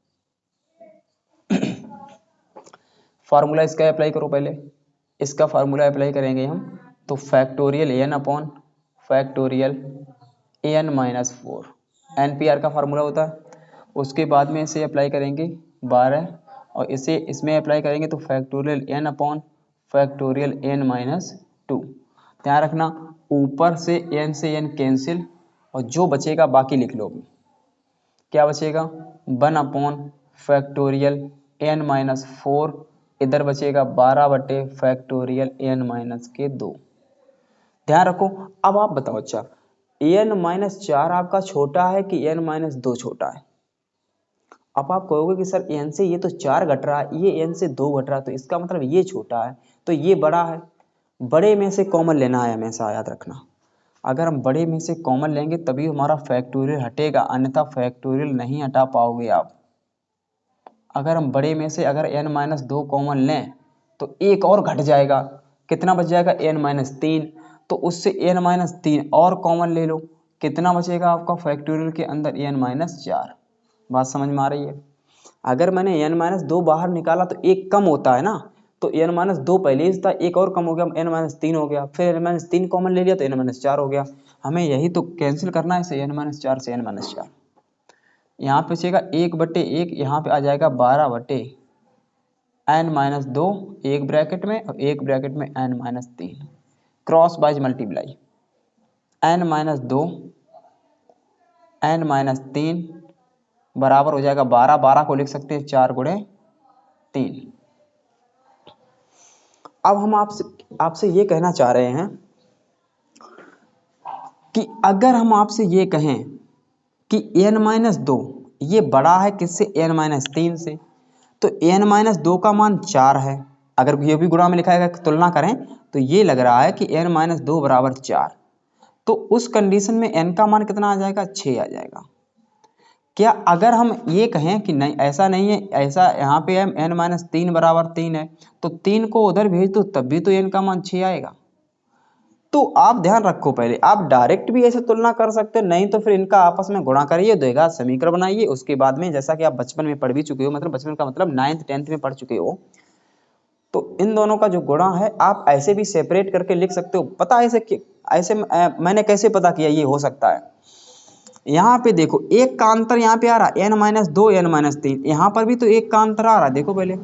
फार्मूला इसका अप्लाई करो पहले, इसका फार्मूला अप्लाई करेंगे हम तो factorial n upon factorial an minus 4 NPR का फार्मूला होता है। उसके बाद में इसे अप्लाई करेंगे 12 और इसे इसमें अप्लाई करेंगे तो factorial n upon factorial n minus 2। ध्यान रखना ऊपर से n से n कैंसिल और जो बचेगा बाकी लिख लो। क्या बचेगा 1 अपॉन फैक्टोरियल n माइनस 4, इधर बचेगा 12 बटे फैक्टोरियल n माइनस के 2। ध्यान रखो। अब आप बताओ अच्छा n माइनस 4 आपका छोटा है कि n माइनस 2 छोटा है। अब आप कहोगे कि सर n से ये तो 4 घट रहा है, ये n से 2 घट रहा है, तो इसका मतलब ये छोटा है तो ये बड़ा है। बड़े में से कॉमन लेना है हमेशा, याद रखना। अगर हम बड़े में से कॉमन लेंगे तभी हमारा फैक्टोरियल हटेगा, अन्यथा फैक्टोरियल नहीं हटा पाओगे आप। अगर हम बड़े में से अगर n माइनस 2 कॉमन लें तो एक और घट जाएगा, कितना बच जाएगा n माइनस 3, तो उससे n माइनस 3 और कॉमन ले लो, कितना बचेगा आपका फैक्टोरियल के अंदर n माइनस 4। बात समझ में आ रही है। अगर मैंने n माइनस 2 बाहर निकाला तो एक कम होता है ना, तो n माइनस 2 पहले ही था, एक और कम हो गया n माइनस 3 हो गया, फिर n माइनस 3 कॉमन ले लिया तो n माइनस 4 हो गया। हमें यही तो कैंसिल करना है इसे, n माइनस 4 से n माइनस 4। यहाँ पे बचेगा 1/1, यहाँ पे आ जाएगा 12 बटे n माइनस 2 एक ब्रैकेट में और एक ब्रैकेट में n minus 3, cross wise multiply n minus 2 n minus 3 बराबर हो जाएगा 12, 12 को लिख सकते हैं 4 गुणे 3। अब हम आपसे ये कहना चाह रहे हैं कि अगर हम आपसे ये कहें कि n माइनस 2 ये बड़ा है किससे, n माइनस 3 से, तो n माइनस 2 का मान 4 है। अगर ये भी गुणा में लिखा है, तुलना करें तो ये लग रहा है कि n माइनस 2 बराबर 4, तो उस कंडीशन में n का मान कितना आ जाएगा, 6 आ जाएगा। क्या अगर हम ये कहें कि नहीं ऐसा नहीं है, ऐसा यहाँ पे है n माइनस 3 बराबर 3 है, तो 3 को उधर भेज दो तब भी तो n का मान 6 आएगा। तो आप ध्यान रखो, पहले आप डायरेक्ट भी ऐसे तुलना कर सकते हो, नहीं तो फिर इनका आपस में गुणा करिए, द्विघात समीकरण बनाइए। उसके बाद में जैसा कि आप बचपन में पढ़ भी चुके हो, मतलब बचपन का मतलब 9th 10th में पढ़ चुके हो, तो इन दोनों का जो गुणा है आप ऐसे भी सेपरेट करके लिख सकते हो। पता है ऐसे मैंने कैसे पता किया ये हो सकता है। यहाँ पे देखो एक का अंतर यहाँ पे आ रहा है n माइनस 2 n माइनस 3, यहाँ पर भी तो एक का अंतर आ रहा है। देखो पहले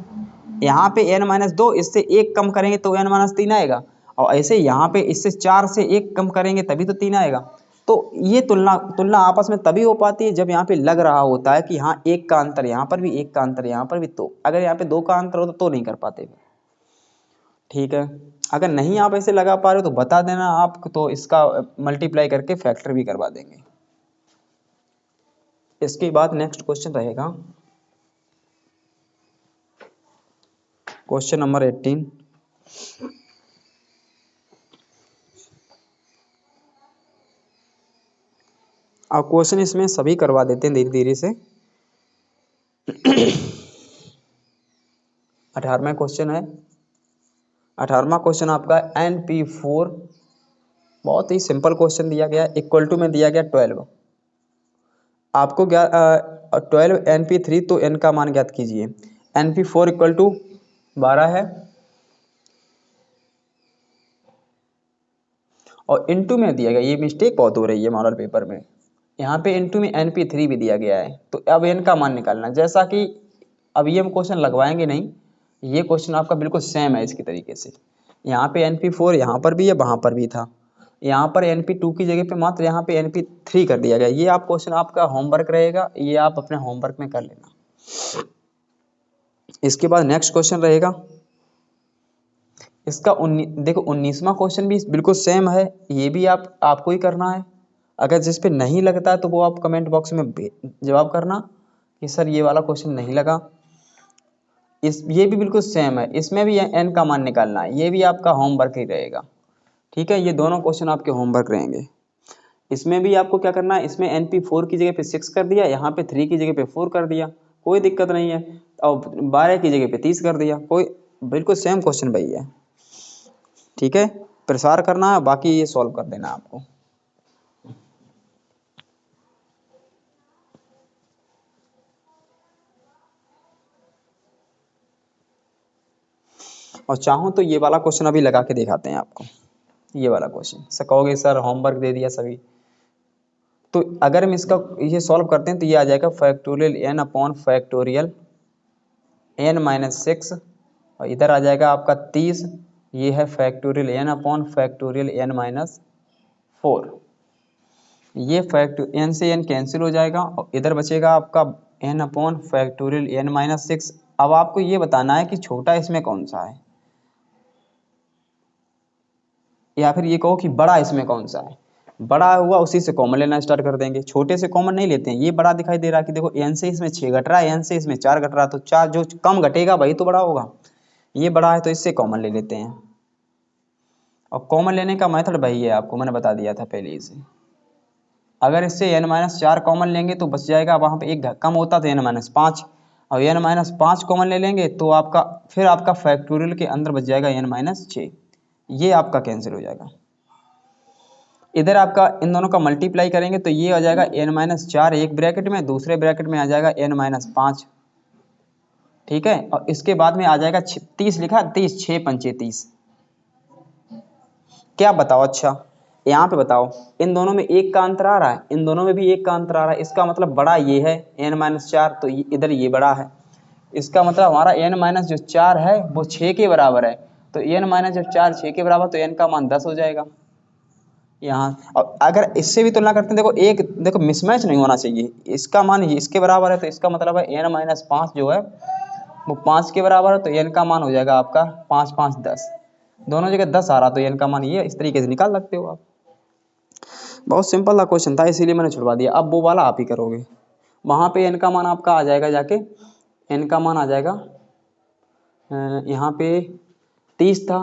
यहाँ पे n माइनस 2, इससे एक कम करेंगे तो n माइनस 3 आएगा, और ऐसे यहाँ पे इससे 4 से एक कम करेंगे तभी तो 3 आएगा। तो ये तुलना आपस में तभी हो पाती है जब यहाँ पे लग रहा होता है कि हाँ एक का अंतर यहाँ पर भी, एक का अंतर यहाँ पर भी। तो अगर यहाँ पे 2 का अंतर होता तो नहीं कर पाते। ठीक है, अगर नहीं आप ऐसे लगा पा रहे हो तो बता देना आप, तो इसका मल्टीप्लाई करके फैक्टर भी करवा देंगे। इसके बाद नेक्स्ट क्वेश्चन रहेगा क्वेश्चन नंबर 18। अब क्वेश्चन इसमें सभी करवा देते हैं धीरे धीरे से। 18वां क्वेश्चन है। 18वां क्वेश्चन आपका NP4, बहुत ही सिंपल क्वेश्चन दिया गया, इक्वल टू में दिया गया 12। आपको क्या 12 NP3, तो n का मान ज्ञात कीजिए। NP4 इक्वल टू 12 है और इनटू में दिया गया, ये मिस्टेक बहुत हो रही है मॉडल पेपर में, यहाँ पे इनटू में NP3 भी दिया गया है। तो अब n का मान निकालना, जैसा कि अब ये हम क्वेश्चन लगवाएंगे नहीं, ये क्वेश्चन आपका बिल्कुल सेम है इसकी तरीके से। यहाँ पे NP4 यहाँ पर भी है, वहाँ पर भी था, यहाँ पर NP2 की जगह पे मात्र यहाँ पे NP3 कर दिया गया। ये आप क्वेश्चन आपका होमवर्क रहेगा, ये आप अपने होमवर्क में कर लेना। इसके बाद नेक्स्ट क्वेश्चन रहेगा इसका देखो 19वां क्वेश्चन भी बिल्कुल सेम है, ये भी आपको ही करना है। अगर जिस पे नहीं लगता है तो वो आप कमेंट बॉक्स में जवाब करना कि सर ये वाला क्वेश्चन नहीं लगा। ये भी बिल्कुल सेम है, इसमें भी n का मान निकालना है, ये भी आपका होमवर्क ही रहेगा। ठीक है, ये दोनों क्वेश्चन आपके होमवर्क रहेंगे। इसमें भी आपको क्या करना है, इसमें NP4 की जगह पे 6 कर दिया, यहाँ पे 3 की जगह पे 4 कर दिया, कोई दिक्कत नहीं है, और 12 की जगह पे 30 कर दिया, कोई बिल्कुल सेम क्वेश्चन भाई है, ठीक है, प्रसार करना है, बाकी ये सॉल्व कर देना आपको। और चाहो तो ये वाला क्वेश्चन अभी लगा के दिखाते हैं आपको, ये वाला क्वेश्चन। सर कहोगे सर होमवर्क दे दिया सभी, तो अगर हम इसका ये सॉल्व करते हैं तो ये आ जाएगा factorial N upon factorial N minus 6, और इधर आ जाएगा आपका 30, ये है factorial N upon factorial N minus 4। ये एन से एन कैंसिल हो जाएगा और इधर बचेगा आपका N upon factorial N minus 6। अब आपको ये बताना है कि छोटा इसमें कौन सा है, या फिर ये कहो कि बड़ा इसमें कौन सा है। बड़ा हुआ उसी से कॉमन लेना स्टार्ट कर देंगे, छोटे से कॉमन नहीं लेते हैं। ये बड़ा दिखाई दे रहा है कि देखो एन से इसमें 6 घट रहा है, एन से इसमें 4 घट रहा है, तो 4 जो कम घटेगा वही तो बड़ा होगा। ये बड़ा है तो इससे कॉमन ले लेते हैं, और कॉमन लेने का मेथड वही है, आपको मैंने बता दिया था पहले इसे। अगर इससे एन माइनस 4 कॉमन लेंगे तो बच जाएगा, वहाँ पे एक कम होता तो एन माइनस 5, और एन माइनस 5 कॉमन ले लेंगे तो आपका फिर आपका फैक्टोरियल के अंदर बच जाएगा एन माइनस 6, ये आपका कैंसिल हो जाएगा। इधर आपका इन दोनों का मल्टीप्लाई करेंगे तो ये आ जाएगा एन माइनस 4 एक ब्रैकेट में, दूसरे ब्रैकेट में आ जाएगा एन माइनस 5, ठीक है, और इसके बाद में आ जाएगा 30 लिखा, 30 6 पंचे 30। क्या बताओ, अच्छा यहाँ पे बताओ, इन दोनों में एक का अंतर आ रहा है, इन दोनों में भी एक का अंतर आ रहा है, इसका मतलब बड़ा ये है एन माइनस 4, तो इधर ये बड़ा है। इसका मतलब हमारा एन माइनस जो 4 है वो 6 के बराबर है, तो एन माइनस जब 4 6 के बराबर तो एन का मान 10 हो जाएगा यहाँ। और अगर इससे भी तुलना करते हैं, देखो एक देखो मिसमैच नहीं होना चाहिए, इसका मान इसके बराबर है तो इसका मतलब है एन माइनस 5 जो है वो 5 के बराबर है, तो एन का मान हो जाएगा आपका 5 5 10, दोनों जगह 10 आ रहा तो एन का मान ये इस तरीके से निकाल सकते हो आप। बहुत सिंपल सा क्वेश्चन था, इसीलिए मैंने छुड़वा दिया। अब वो वाला आप ही करोगे, वहाँ पे एन का मान आपका आ जाएगा जाके, एन का मान आ जाएगा यहाँ पे 30 था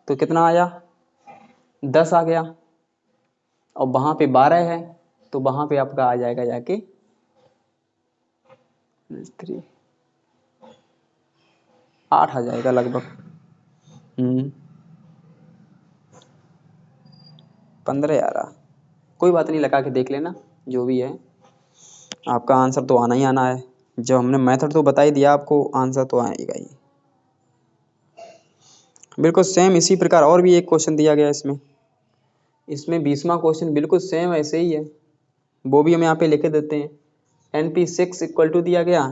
तो कितना आया 10 आ गया, और वहाँ पे 12 है तो वहाँ पे आपका आ जाएगा जाके 8 आ जाएगा लगभग। 15 आ रहा, कोई बात नहीं, लगा के देख लेना, जो भी है आपका आंसर तो आना ही आना है। जब हमने मेथड तो बता ही दिया आपको, आंसर तो आएगा ही। बिल्कुल सेम इसी प्रकार और भी एक क्वेश्चन दिया गया इसमें, इसमें 20वां क्वेश्चन बिल्कुल सेम ऐसे ही है, वो भी हम यहाँ पे लिखे देते हैं। NP6 इक्वल टू दिया गया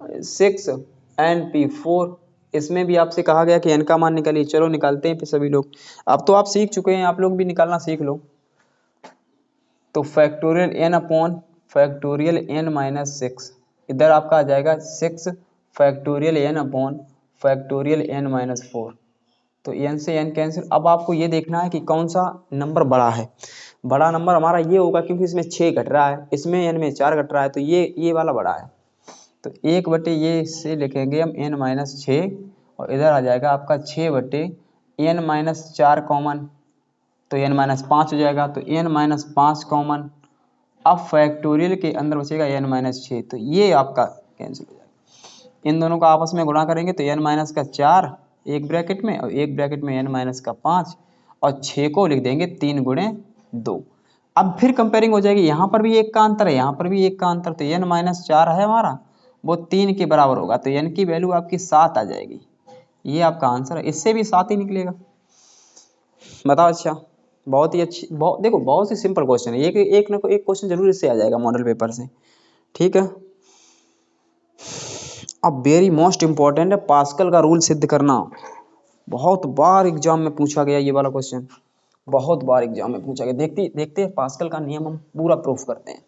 6 NP4, इसमें भी आपसे कहा गया कि n का मान निकालिए। चलो निकालते हैं फिर सभी लोग, अब तो आप सीख चुके हैं, आप लोग भी निकालना सीख लो। तो factorial n upon factorial n minus 6, इधर आपका आ जाएगा 6 factorial n upon factorial n minus 4, तो n से n कैंसिल। अब आपको ये देखना है कि कौन सा नंबर बड़ा है। बड़ा नंबर हमारा ये होगा क्योंकि इसमें 6 घट रहा है, इसमें n में 4 घट रहा है, तो ये वाला बड़ा है। तो 1 बटे ये से लिखेंगे हम n माइनस 6, और इधर आ जाएगा आपका 6 बटे n माइनस 4 कॉमन, तो n माइनस 5 हो जाएगा, तो n माइनस 5 कॉमन। अब फैक्टोरियल के अंदर बचेगा n माइनस 6, तो ये आपका कैंसिल हो जाएगा। इन दोनों का आपस में गुणा करेंगे तो n माइनस का 4 एक ब्रैकेट में, और एक ब्रैकेट में n माइनस का 5, और 6 को लिख देंगे 3 गुणे 2। अब फिर कंपेयरिंग हो जाएगी, यहाँ पर भी एक का अंतर है, यहाँ पर भी एक का अंतर, तो n माइनस 4 है हमारा, वो 3 के बराबर होगा, तो n की वैल्यू आपकी 7 आ जाएगी। ये आपका आंसर है, इससे भी 7 ही निकलेगा। बताओ, अच्छा बहुत ही अच्छी, बहुत देखो बहुत ही सिंपल क्वेश्चन है, एक ना एक क्वेश्चन जरूर इससे आ जाएगा मॉडल पेपर से, ठीक है। अब वेरी मोस्ट इंपॉर्टेंट है पास्कल का रूल सिद्ध करना। बहुत बार एग्जाम में पूछा गया ये वाला क्वेश्चन, बहुत बार एग्जाम में पूछा गया। देखते देखते हैं पास्कल का नियम हम पूरा प्रूफ करते हैं।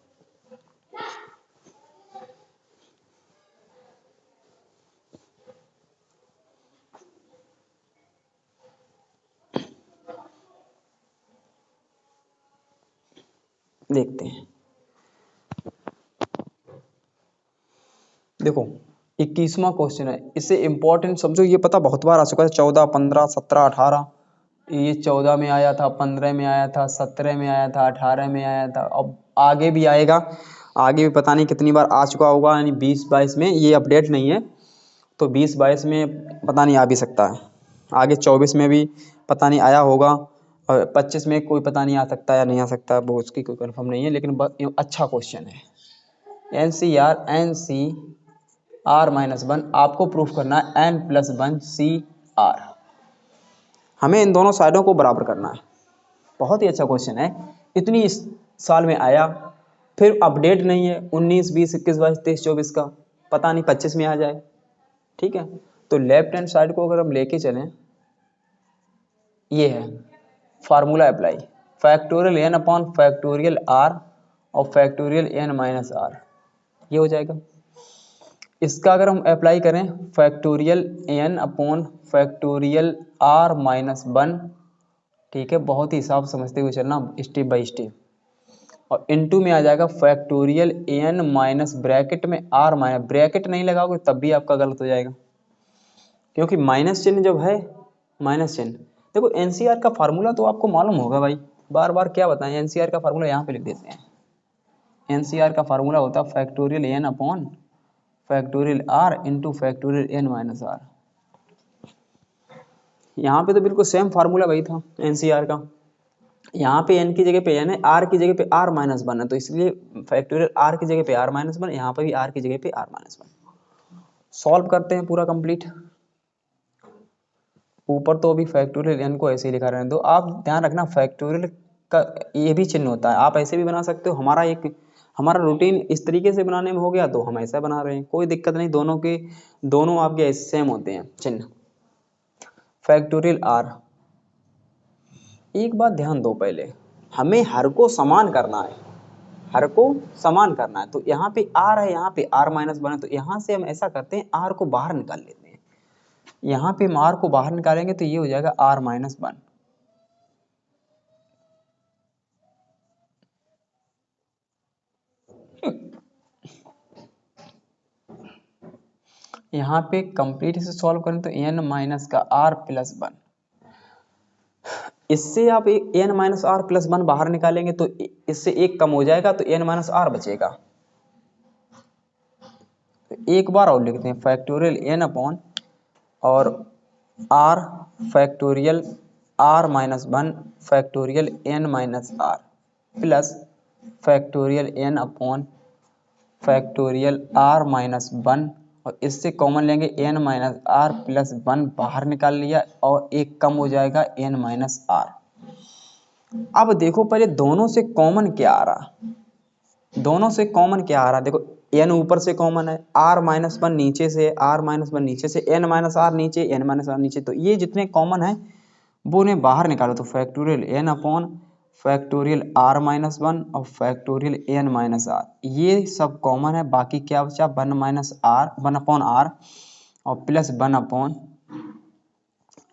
देखते हैं, देखो 21वां क्वेश्चन है, इससे इंपॉर्टेंट समझो, ये पता बहुत बार आ चुका है, 14 15 17 18, ये 14 में आया था, 15 में आया था, 17 में आया था, 18 में आया था, अब आगे भी आएगा, आगे भी पता नहीं कितनी बार आ चुका होगा, यानी 20 22 में, ये अपडेट नहीं है। तो 20-22 में पता नहीं आ भी सकता है, आगे 24 में भी पता नहीं आया होगा, और 25 में कोई पता नहीं आ सकता या नहीं आ सकता, वो उसकी कोई कंफर्म नहीं है, लेकिन अच्छा क्वेश्चन है। NCR आपको प्रूफ करना है N+1 CR, हमें इन दोनों साइडों को बराबर करना है। बहुत ही अच्छा क्वेश्चन है, इतनी इस साल में आया, फिर अपडेट नहीं है 19, 20, 21, 22, 23, 24 का, पता नहीं 25 में आ जाए। ठीक है, तो लेफ्ट हैंड साइड को अगर हम लेके चलें, ये है formula apply, factorial n upon factorial r और फैक्टोरियल n-r, ये हो जाएगा। इसका अगर हम अप्लाई करें factorial n upon factorial r-1, ठीक है, बहुत ही हिसाब समझते हुए चलना स्टेप बाय स्टेप, और इनटू में आ जाएगा फैक्टोरियल n माइनस ब्रैकेट में r माइनस, ब्रैकेट नहीं लगाओगे तब भी आपका गलत हो जाएगा, क्योंकि माइनस चिन्ह जब है, माइनस चिन्ह, देखो एनसीआर का फार्मूला तो आपको मालूम होगा भाई, बार बार क्या बताएं, एनसीआर का फार्मूला यहाँ पे लिख देते हैं। एनसीआर का फार्मूला होता है factorial n upon factorial r into factorial n-r। यहाँ पे तो बिल्कुल सेम फार्मूला वही था एनसीआर का, यहाँ पे n की जगह पे n है, r की जगह पे r-1 है, तो इसलिए फैक्टोरियल r की जगह पे r-1, यहाँ पे भी r की जगह पे r-1। सॉल्व करते हैं पूरा कंप्लीट। ऊपर तो अभी फैक्टोरियल n को ऐसे ही लिखा रहने दो, आप ध्यान रखना फैक्टोरियल का ये भी चिन्ह होता है, आप ऐसे भी बना सकते हो, हमारा रूटीन इस तरीके से बनाने में हो गया तो हम ऐसा बना रहे हैं, कोई दिक्कत नहीं, दोनों आपके सेम होते हैं चिन्ह। फैक्टोरियल r, एक बात ध्यान दो, पहले हमें हर को समान करना है, हर को समान करना है, तो यहाँ पे r है, यहाँ पे r-1 है, तो यहाँ से हम ऐसा करते हैं r को बाहर निकाल लेते हैं, यहाँ पे हम r को बाहर निकालेंगे तो ये हो जाएगा r-1, यहाँ पे कंप्लीट इसे सॉल्व करें तो n माइनस का r+1, इससे आप n-r+1 बाहर निकालेंगे तो इससे एक कम हो जाएगा तो n-r बचेगा। तो एक बार और लिखते हैं फैक्टोरियल n अपॉन और r factorial r-1 factorial n-r plus factorial n upon factorial r-1, और इससे कॉमन लेंगे n-r+1 बाहर निकाल लिया और एक कम हो जाएगा n-r। अब देखो पहले दोनों से कॉमन क्या आ रहा, दोनों से कॉमन क्या आ रहा, देखो n ऊपर से कॉमन है, r-1 नीचे से, r-1 नीचे से, n-r नीचे, n-r नीचे, तो ये जितने कॉमन है वो उन्हें बाहर निकालो, तो factorial n upon factorial r-1 और फैक्टोरियल n-r, ये सब कॉमन है, बाकी क्या बचा 1 और प्लस 1 अपॉन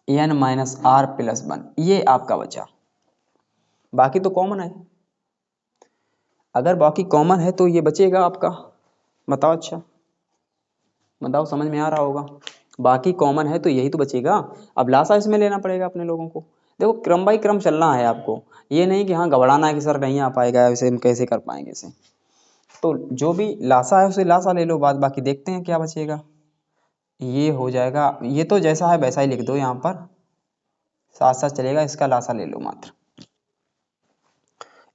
n-r+1, ये आपका बचा, बाकी तो कॉमन है, अगर बाकी कॉमन है तो ये बचेगा आपका, बताओ, अच्छा बताओ, समझ में आ रहा होगा, बाकी कॉमन है तो यही तो बचेगा। अब लासा इसमें लेना पड़ेगा अपने लोगों को, देखो क्रम बाई क्रम चलना है आपको, ये नहीं कि हाँ घबराना है कि सर नहीं आ पाएगा, वैसे हम कैसे कर पाएंगे इसे, तो जो भी लासा है उसे लासा ले लो, बाकी देखते हैं क्या बचेगा। ये हो जाएगा, ये तो जैसा है वैसा ही लिख दो, यहाँ पर साथ साथ चलेगा, इसका लासा ले लो मात्र,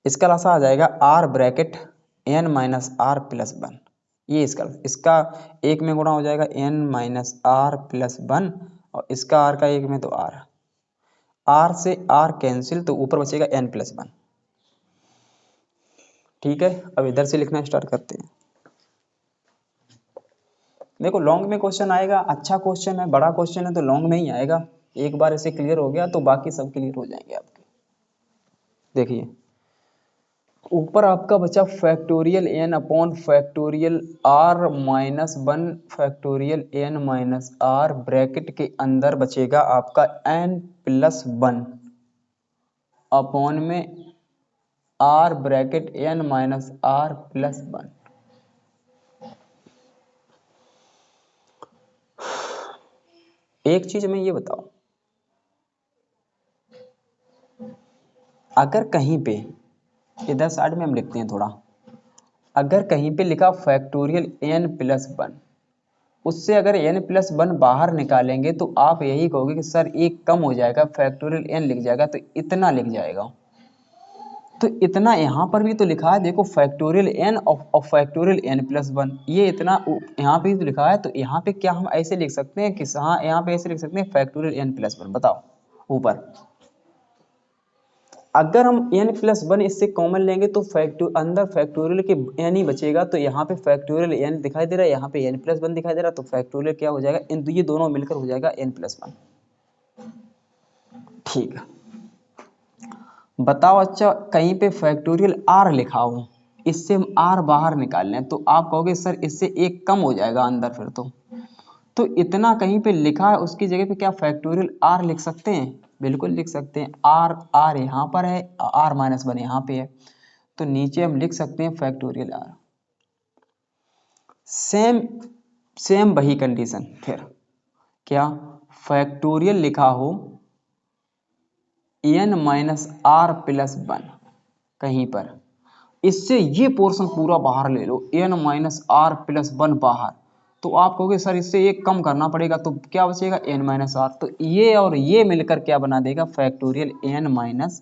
इसका लासा आ जाएगा r-n-r+1, ये इसका एक में गुणा हो जाएगा n-r+1 और इसका r का एक में तो r से r कैंसिल, तो ऊपर बचेगा n+1। ठीक है, अब इधर से लिखना स्टार्ट करते हैं। देखो लॉन्ग में क्वेश्चन आएगा, अच्छा क्वेश्चन है, बड़ा क्वेश्चन है तो लॉन्ग में ही आएगा, एक बार इसे क्लियर हो गया तो बाकी सब क्लियर हो जाएंगे आपके। देखिए ऊपर आपका बचा factorial n upon factorial r-1 factorial n-r, bracket के अंदर बचेगा आपका n+1 अपॉन में r ब्रैकेट n-r+1। एक चीज में ये बताओ, अगर कहीं पे इधर साइड में हम लिखते हैं थोड़ा, अगर कहीं पे लिखा फैक्टोरियल n+1 उससे अगर n+1 बाहर निकालेंगे तो आप यही कहोगे कि सर एक कम हो जाएगा, फैक्टोरियल n लिख जाएगा, तो इतना लिख जाएगा। तो इतना यहाँ पर भी तो लिखा है, देखो फैक्टोरियल n और फैक्टोरियल n+1, ये इतना यहाँ पे तो लिखा है। तो यहाँ पे क्या हम ऐसे लिख सकते हैं कि हाँ, यहाँ पे ऐसे लिख सकते हैं फैक्टोरियल n+1। बताओ ऊपर, अगर हम n+1 इससे कॉमन लेंगे तो अंदर फैक्टोरियल के n ही बचेगा। तो यहाँ पे फैक्टोरियल n दिखाई दे रहा है, यहाँ पे n+1 दिखाई दे रहा है, तो फैक्टोरियल क्या हो जाएगा, ये दोनों मिलकर हो जाएगा n+1। ठीक है, बताओ अच्छा कहीं पे फैक्टोरियल r लिखा हो, इससे हम r बाहर निकाल लें तो आप कहोगे सर इससे एक कम हो जाएगा अंदर फिर तो इतना कहीं पे लिखा है उसकी जगह पे क्या फैक्टोरियल r लिख सकते हैं? बिल्कुल लिख सकते हैं। r यहाँ पर है, r-1 यहाँ पे है, तो नीचे हम लिख सकते हैं फैक्टोरियल r। सेम वही कंडीशन, फिर क्या फैक्टोरियल लिखा हो n-r+1 कहीं पर, इससे ये पोर्शन पूरा बाहर ले लो, n-r+1 बाहर, तो आप कहोगे सर इससे एक कम करना पड़ेगा, तो क्या बचेगा n-r। तो ये और ये मिलकर क्या बना देगा, फैक्टोरियल n-r+1।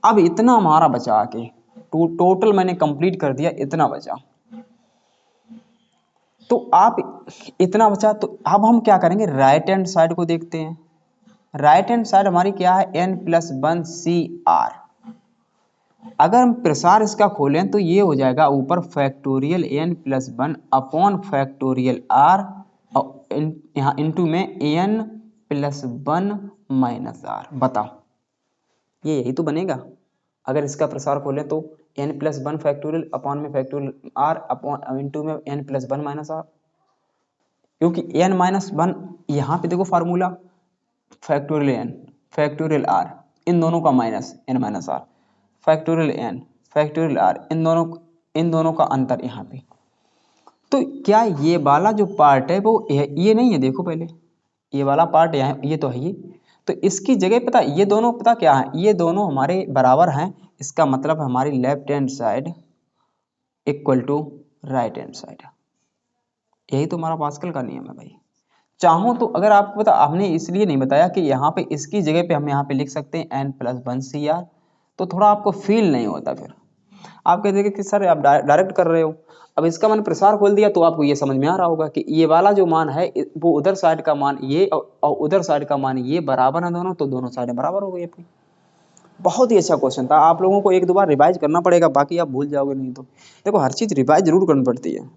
अब इतना हमारा बचा आके, टोटल मैंने कंप्लीट कर दिया, इतना बचा। तो आप इतना बचा, तो अब हम क्या करेंगे, राइट हैंड साइड को देखते हैं। राइट हैंड साइड हमारी क्या है, n+1 CR। अगर हम प्रसार इसका खोलें तो ये हो जाएगा ऊपर factorial n+1 upon factorial r, यहाँ इंटू में n+1 - r। बताओ ये यही तो बनेगा। अगर इसका प्रसार खोलें तो n+1 फैक्टोरियल अपॉन में फैक्टोरियल r अपॉन इंटू में n+1 - r, क्योंकि n-1 यहाँ पे देखो formula factorial n factorial r, इन दोनों का minus n - r, factorial n factorial r, इन दोनों का अंतर यहाँ पे। तो क्या ये वाला जो पार्ट है वो ये नहीं है, देखो पहले ये वाला पार्ट यहाँ, ये तो है ही। तो इसकी जगह पता ये दोनों पता क्या है, ये दोनों हमारे बराबर हैं। इसका मतलब हमारी left hand side equal to right hand side. यही तो हमारा पास्कल का नियम है भाई। चाहो तो अगर आपको पता, हमने इसलिए नहीं बताया कि यहाँ पे इसकी जगह पे हम यहाँ पे लिख सकते हैं n+1 CR, तो थोड़ा आपको फील नहीं होता। फिर आप कहते हैं कि सर आप डायरेक्ट कर रहे हो। अब इसका मैंने प्रसार खोल दिया तो आपको ये समझ में आ रहा होगा कि ये वाला जो मान है वो उधर साइड का मान ये और उधर साइड का मान ये बराबर है दोनों, तो दोनों साइडें बराबर हो गई अपनी। बहुत ही अच्छा क्वेश्चन था, आप लोगों को एक दो बार रिवाइज करना पड़ेगा, बाकी आप भूल जाओगे नहीं तो। देखो हर चीज रिवाइज जरूर करनी पड़ती है,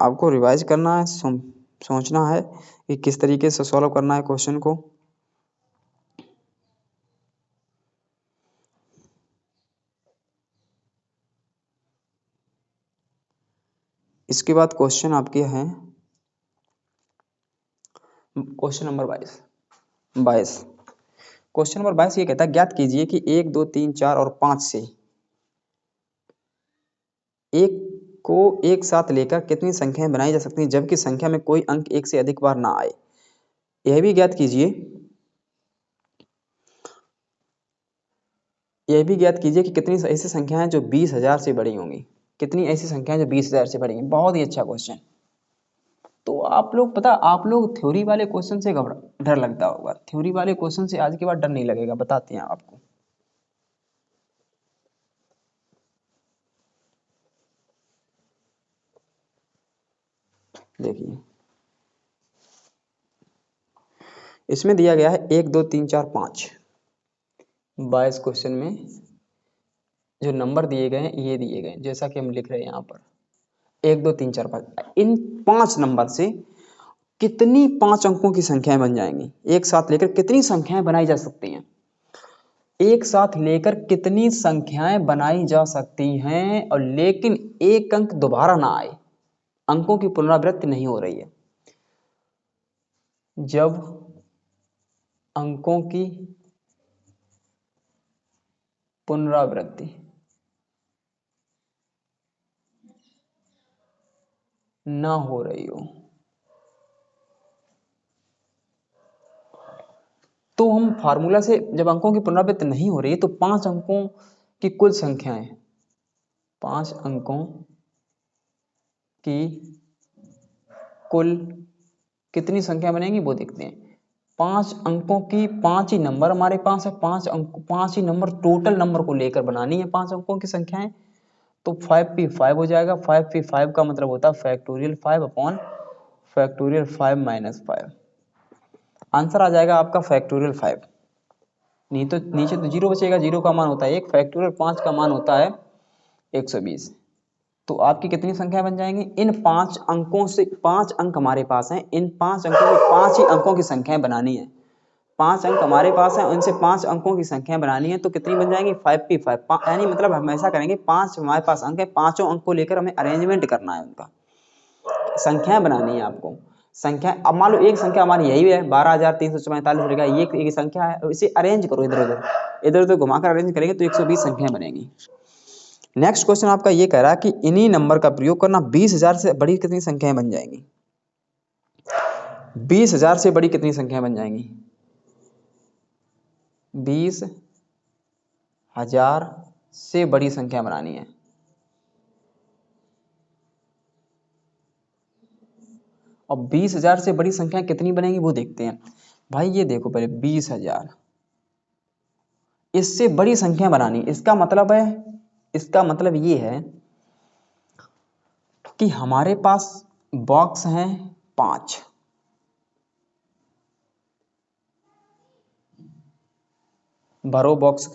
आपको रिवाइज करना है, सोचना है कि किस तरीके से सॉल्व करना है क्वेश्चन को। इसके बाद क्वेश्चन आपके हैं क्वेश्चन नंबर 22। क्वेश्चन नंबर 22 ये कहता है ज्ञात कीजिए कि 1 2 3 4 और 5 से एक को एक साथ लेकर कितनी संख्याएं बनाई जा सकती हैं जबकि संख्या में कोई अंक एक से अधिक बार ना आए। यह भी ज्ञात कीजिए कि कितनी ऐसी संख्याएं जो 20,000 से बड़ी होंगी। कितनी ऐसी संख्याएं जो 20,000 से बड़ी हैं। बहुत ही अच्छा क्वेश्चन। तो आप लोग पता, आप लोग थ्योरी वाले क्वेश्चन से डर लगता होगा, थ्योरी वाले क्वेश्चन से आज के बाद डर नहीं लगेगा, बताते हैं आपको। देखिए इसमें दिया गया है 1 2 3 4 5। 22 क्वेश्चन में जो नंबर दिए गए हैं ये दिए गए, जैसा कि हम लिख रहे हैं यहाँ पर 1 2 3 4 5। इन 5 नंबर से कितनी 5 अंकों की संख्याएं बन जाएंगी, एक साथ लेकर कितनी संख्याएं बनाई जा सकती हैं, एक साथ लेकर कितनी संख्याएं बनाई जा सकती हैं, और लेकिन एक अंक दोबारा ना आए, अंकों की पुनरावृत्ति नहीं हो रही है। जब अंकों की पुनरावृत्ति ना हो रही हो तो हम फार्मूला से, जब अंकों की पुनरावृत्ति नहीं हो रही है तो 5 अंकों की कुल संख्याएं 5 अंकों की कुल कितनी संख्या बनेगी वो देखते हैं। 5 अंकों की 5 ही नंबर हमारे पास है, 5 अंक 5 ही नंबर टोटल नंबर को लेकर बनानी है 5 अंकों की संख्याएं। तो 5p5 हो जाएगा। 5p5 का मतलब होता है factorial 5 upon factorial 5 minus 5। Answer आ जाएगा आपका फैक्टोरियल 5। नहीं तो नीचे तो जीरो बचेगा, जीरो का मान होता है 1, फैक्टोरियल 5 का मान होता है 120। तो आपकी कितनी संख्या बन जाएंगी? इन 5 अंकों से 5 अंक हमारे पास हैं, इन 5 अंकों की 5 ही अंकों की संख्याएं बनानी है। 5 अंक हमारे पास हैं, उनसे 5 अंकों की संख्या बनानी है। तो कितनी बन जाएंगी? 5p5। यानी मतलब हम ऐसा करेंगे 5 हमारे पास अंक है, पांचों अंक को लेकर हमें अरेंजमेंट करना है, उनका संख्याएं बनानी है आपको। संख्या अब मान लो एक संख्या हमारी यही है 12,344 रहेगा, ये एक संख्या है, इसे अरेंज करो इधर उधर घुमाकर अरेंज करेंगे तो 120 संख्या बनेगी। नेक्स्ट क्वेश्चन आपका ये कह रहा है कि इन्हीं नंबर का प्रयोग करना 20,000 से बड़ी कितनी संख्याएं बन जाएंगी? 20,000 से बड़ी कितनी संख्याएं बन जाएंगी? 20,000 से बड़ी संख्या बनानी है। और 20,000 से बड़ी संख्या कितनी बनेगी वो देखते हैं। भाई ये देखो पहले 20,000, इससे बड़ी संख्या बनानी, इसका मतलब ये है कि हमारे पास बॉक्स हैं 5, भरो बॉक्स।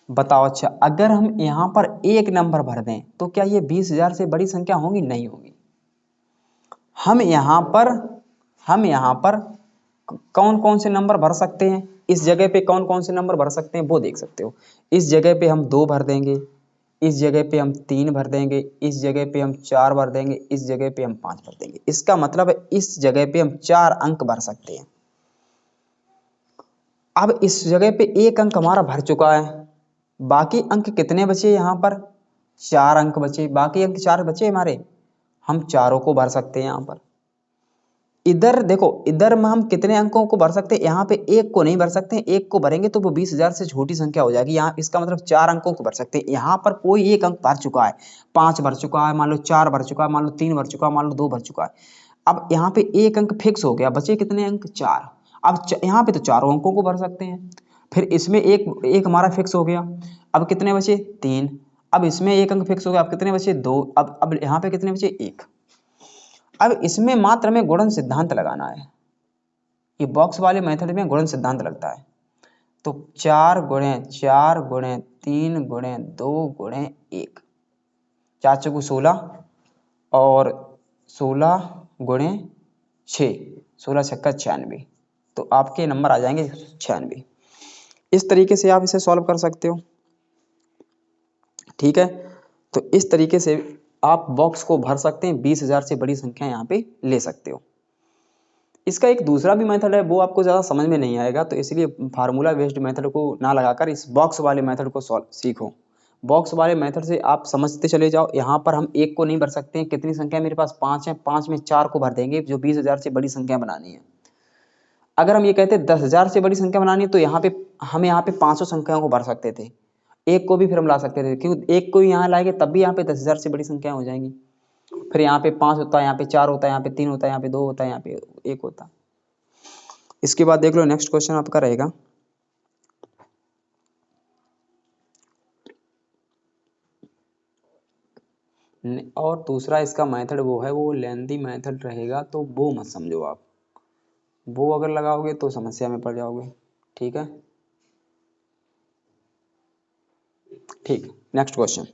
बताओ अच्छा, अगर हम यहां पर एक नंबर भर दें तो क्या ये 20,000 से बड़ी संख्या होगी? नहीं होगी। हम यहां पर कौन कौन से नंबर भर सकते हैं, इस जगह पे कौन कौन से नंबर भर सकते हैं वो देख सकते हो। इस जगह पे हम 2 भर देंगे, इस जगह पे हम 3 भर देंगे, इस जगह पे हम 4 भर देंगे, इस जगह पे हम 5 भर देंगे। इसका मतलब है इस जगह पे हम 4 अंक भर सकते हैं। अब इस जगह पे एक अंक हमारा भर चुका है, बाकी अंक कितने बचे? यहाँ पर 4 अंक बचे, बाकी अंक 4 बचे हमारे, हम चारों को भर सकते हैं। यहाँ पर इधर देखो, इधर में हम कितने अंकों को भर सकते हैं? यहाँ पे एक को नहीं भर सकते, एक को भरेंगे तो वो 20,000 से छोटी संख्या हो जाएगी। यहाँ इसका मतलब 4 अंकों को भर सकते हैं। यहाँ पर कोई एक अंक भर चुका है, 5 भर चुका है, मान लो 4 भर चुका है, मान लो 3 भर चुका है, मान लो 2 भर चुका है। अब यहाँ पे एक अंक फिक्स हो गया, बचे कितने अंक? 4। अब यहाँ पे तो चारों अंकों को भर सकते हैं। फिर इसमें एक हमारा फिक्स हो गया, अब कितने बचे? 3। अब इसमें एक अंक फिक्स हो गया, अब कितने बचे? 2। अब यहाँ पे कितने बचे? 1। अब इसमें मात्र में गुणन सिद्धांत लगाना है। ये बॉक्स वाले मेथड में गुणन सिद्धांत लगता है। तो 4 गुणे 4 गुणे 3 गुणे 2 गुणे 1, 4 चौको 16 और 16 गुणे 6, 16 छक्का 96। तो आपके नंबर आ जाएंगे 96। इस तरीके से आप इसे सॉल्व कर सकते हो। ठीक है, तो इस तरीके से आप बॉक्स को भर सकते हैं, 20,000 से बड़ी संख्या यहाँ पे ले सकते हो। इसका एक दूसरा भी मेथड है, वो आपको ज़्यादा समझ में नहीं आएगा, तो इसलिए फार्मूला बेस्ड मेथड को ना लगाकर इस बॉक्स वाले मेथड को सीखो। बॉक्स वाले मेथड से आप समझते चले जाओ। यहाँ पर हम एक को नहीं भर सकते हैं, कितनी संख्या मेरे पास? 5 है, 5 में 4 को भर देंगे, जो 20,000 से बड़ी संख्या बनानी है। अगर हम ये कहते 10,000 से बड़ी संख्या बनानी है तो हम यहाँ पे 500 संख्याओं को भर सकते थे, एक को भी फिर हम ला सकते थे, क्योंकि एक को यहाँ लाएंगे तब भी यहाँ पे 10,000 से बड़ी संख्या हो जाएंगी। फिर यहाँ पे 5 होता है, यहाँ पे 4 होता है, यहाँ पे 3 होता है, यहाँ पे 2 होता है, यहाँ पे 1 होता है। इसके बाद देख लो, नेक्स्ट क्वेश्चन आपका रहेगा और दूसरा इसका मेथड वो लेंथी मेथड रहेगा, तो वो मत समझो आप, वो अगर लगाओगे तो समस्या में पड़ जाओगे। ठीक है, ठीक। Next question, -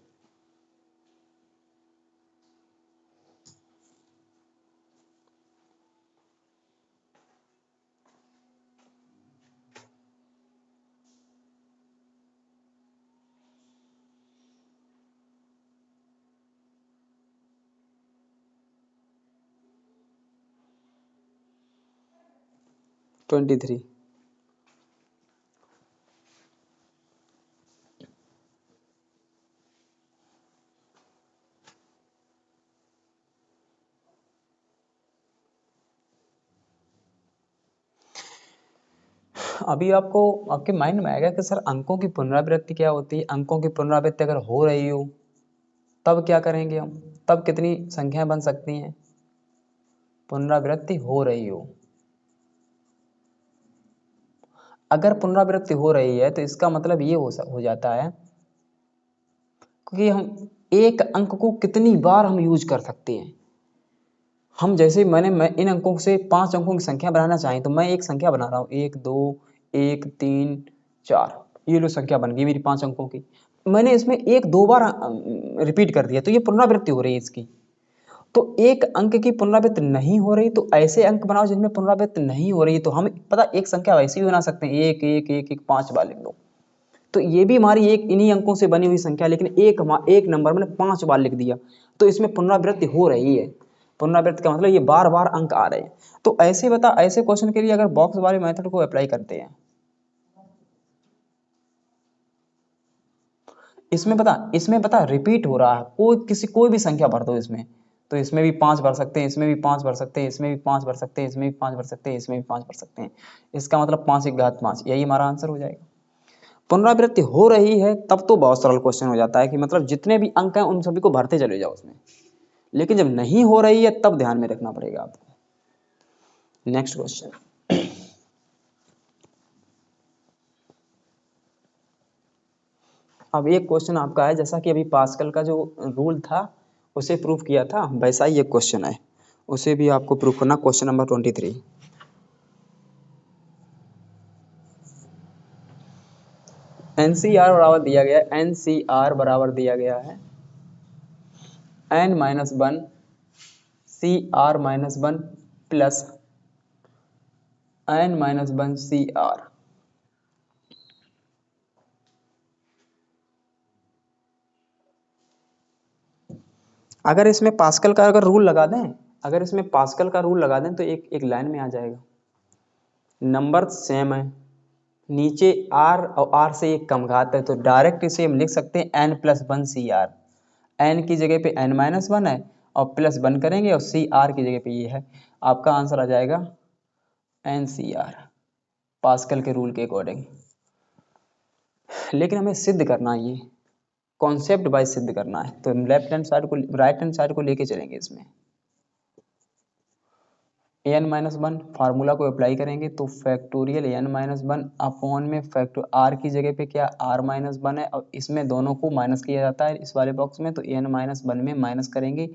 23। अभी आपको आपके माइंड में आएगा कि सर अंकों की पुनरावृत्ति क्या होती है? अंकों की पुनरावृत्ति अगर हो रही हो तब क्या करेंगे हम, तब कितनी संख्याएं बन सकती हैं, पुनरावृत्ति हो रही हो। अगर पुनरावृत्ति हो रही है तो इसका मतलब ये हो जाता है क्योंकि हम एक अंक को कितनी बार हम यूज कर सकते हैं। हम जैसे मैं इन अंकों से 5 अंकों की संख्या बनाना चाहें तो मैं एक संख्या बना रहा हूँ, 1 2 1 3 4, ये लो संख्या बन गई मेरी 5 अंकों की। मैंने इसमें 1 2 बार रिपीट कर दिया तो ये पुनरावृत्ति हो रही है इसकी। तो एक अंक की पुनरावृत्ति नहीं हो रही तो ऐसे अंक बनाओ जिनमें पुनरावृत्ति नहीं हो रही। तो हम पता एक संख्या वैसी भी बना सकते हैं, 1 1 1 1 5 बार लिख दो। तो ये भी हमारी एक इन्हीं अंकों से बनी हुई संख्या, लेकिन एक नंबर मैंने 5 बार लिख दिया तो इसमें पुनरावृत्ति हो रही है। पुनरावृत्ति का मतलब ये बार बार अंक आ रहे हैं। तो ऐसे बता, ऐसे क्वेश्चन के लिए अगर बॉक्स वाले मेथड को अप्लाई करते हैं, इसमें बता रिपीट हो रहा है, कोई भी संख्या भर दो इसमें, तो इसमें भी 5 भर सकते हैं, इसमें भी 5 भर सकते हैं, इसमें भी 5 भर सकते हैं, इसमें भी 5 भर सकते हैं, इसमें भी 5 भर सकते हैं। इसका मतलब 5 की घात 5, यही हमारा आंसर हो जाएगा। पुनरावृत्ति हो रही है तब तो बहुत सरल क्वेश्चन हो जाता है कि मतलब जितने भी अंक हैं उन सभी को भरते चले जाओ उसमें, लेकिन जब नहीं हो रही है तब ध्यान में रखना पड़ेगा आपको। नेक्स्ट क्वेश्चन, अब एक क्वेश्चन आपका है, जैसा कि अभी पास्कल का जो रूल था उसे प्रूफ किया था वैसा ही एक क्वेश्चन है, उसे भी आपको प्रूफ करना। क्वेश्चन नंबर 23, एनसीआर बराबर दिया गया है, एनसीआर बराबर दिया गया है n-1 CR-1 plus n-1 CR। अगर इसमें पास्कल का अगर रूल लगा दें, अगर इसमें पास्कल का रूल लगा दें तो एक लाइन में आ जाएगा। नंबर सेम है, नीचे r और r से एक कम घात है, तो डायरेक्ट इसे हम लिख सकते हैं n+1 CR। n की जगह पे n-1 है और प्लस 1 करेंगे और CR की जगह पे ये है। आपका आंसर आ जाएगा NCR, पास्कल के रूल के अकॉर्डिंग। लेकिन हमें सिद्ध करना है, ये कॉन्सेप्ट वाइज सिद्ध करना है, तो हम लेफ्ट हैंड साइड को राइट हैंड साइड को लेके चलेंगे। इसमें n-1 फार्मूला को अप्लाई करेंगे तो फैक्टोरियल n-1 अपॉन में फैक्टर r की जगह पे क्या r-1 है और इसमें दोनों को माइनस किया जाता है इस वाले बॉक्स में, तो n-1 में माइनस करेंगे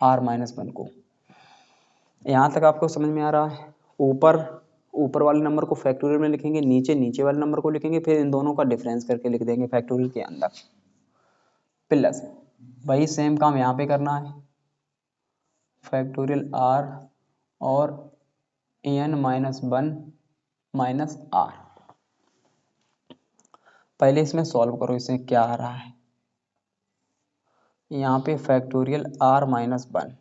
r-1 को। यहाँ तक आपको समझ में आ रहा है। ऊपर वाले नंबर को फैक्टोरियल में लिखेंगे, नीचे वाले नंबर को लिखेंगे, फिर इन दोनों का डिफरेंस करके लिख देंगे फैक्टोरियल के अंदर, प्लस वही सेम काम यहाँ पे करना है, फैक्टोरियल r और n-1 माइनस r। पहले इसमें सॉल्व करो, इसमें क्या आ रहा है, यहाँ पे फैक्टोरियल r-1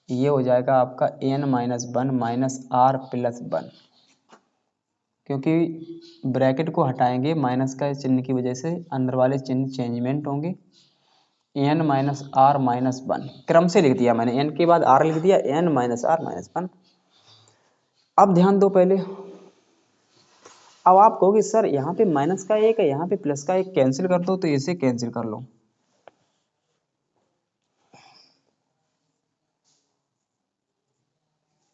ये हो जाएगा आपका n-1 माइनस r प्लस 1, क्योंकि ब्रैकेट को हटाएंगे माइनस का चिन्ह की वजह से अंदर वाले चिन्ह चेंजमेंट होंगे। n-r-1 क्रम से लिख दिया मैंने, n के बाद r लिख दिया, n-r-1। अब ध्यान दो पहले, अब आप कहोगे सर यहाँ पे माइनस का एक है, यहाँ पे प्लस का एक, कैंसिल कर दो, तो इसे कैंसिल कर लो।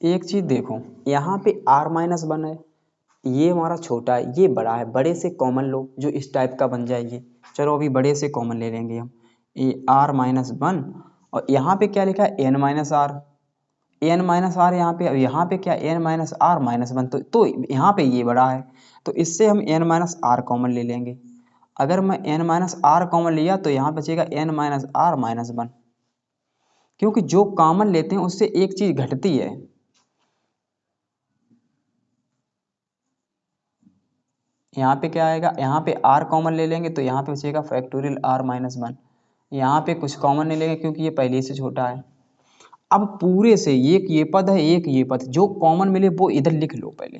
एक चीज देखो, यहाँ पे r-1 है, ये हमारा छोटा है, ये बड़ा है, बड़े से कॉमन लो जो इस टाइप का बन जाएगी। चलो अभी बड़े से कॉमन ले लेंगे हम, ये r-1 और यहाँ पे क्या लिखा है n-r, n-r यहाँ पे क्या n-r-1, तो यहाँ पे ये बड़ा है, तो इससे हम n-r कॉमन ले लेंगे। अगर मैं n-r कॉमन लिया तो यहाँ बचेगा n-r-1, क्योंकि जो कॉमन लेते हैं उससे एक चीज घटती है। यहाँ पे क्या आएगा, यहाँ पे r कॉमन ले लेंगे तो यहाँ पे बचेगा फैक्टोरियल r-1। यहाँ पे कुछ कॉमन नहीं लेंगे क्योंकि ये पहले से छोटा है। अब पूरे से एक ये पद है, एक ये पद, जो कॉमन मिले वो इधर लिख लो पहले।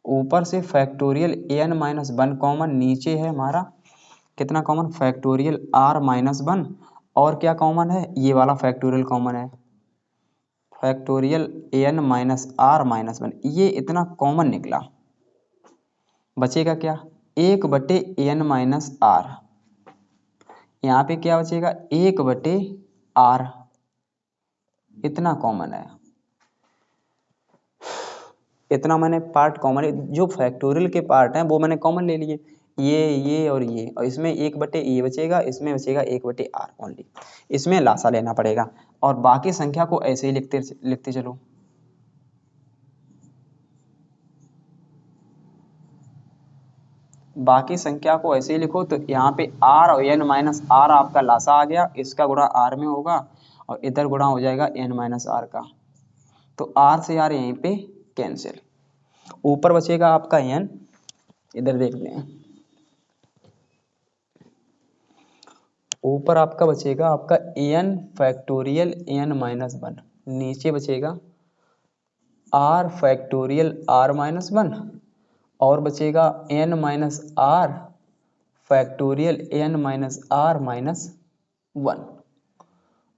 ऊपर से फैक्टोरियल n-1 कॉमन, नीचे है हमारा कितना कॉमन, फैक्टोरियल r-1, और क्या कॉमन है, ये वाला फैक्टोरियल कॉमन है, फैक्टोरियल n-r-1, ये इतना कॉमन निकला। बचेगा क्या, 1/n-r, यहाँ पे क्या बचेगा 1/r, इतना कॉमन है, इतना मैंने पार्ट कॉमन है, जो फैक्टोरियल के पार्ट हैं वो मैंने कॉमन ले लिए, ये और इसमें 1/a बचेगा, इसमें बचेगा 1/r ओनली, इसमें लासा लेना पड़ेगा और बाकी संख्या को ऐसे ही लिखते चलो। बाकी संख्या को ऐसे ही लिखो, तो यहाँ पे r और n माइनस आर आपका लासा आ गया, इसका गुणा r में होगा और इधर गुणा हो जाएगा n माइनस आर का, तो r से r यहीं पे कैंसिल, ऊपर बचेगा आपका n, इधर देखते हैं, ऊपर आपका बचेगा आपका n फैक्टोरियल n माइनस 1, नीचे बचेगा r फैक्टोरियल r माइनस 1 और बचेगा n minus r factorial n minus r minus 1।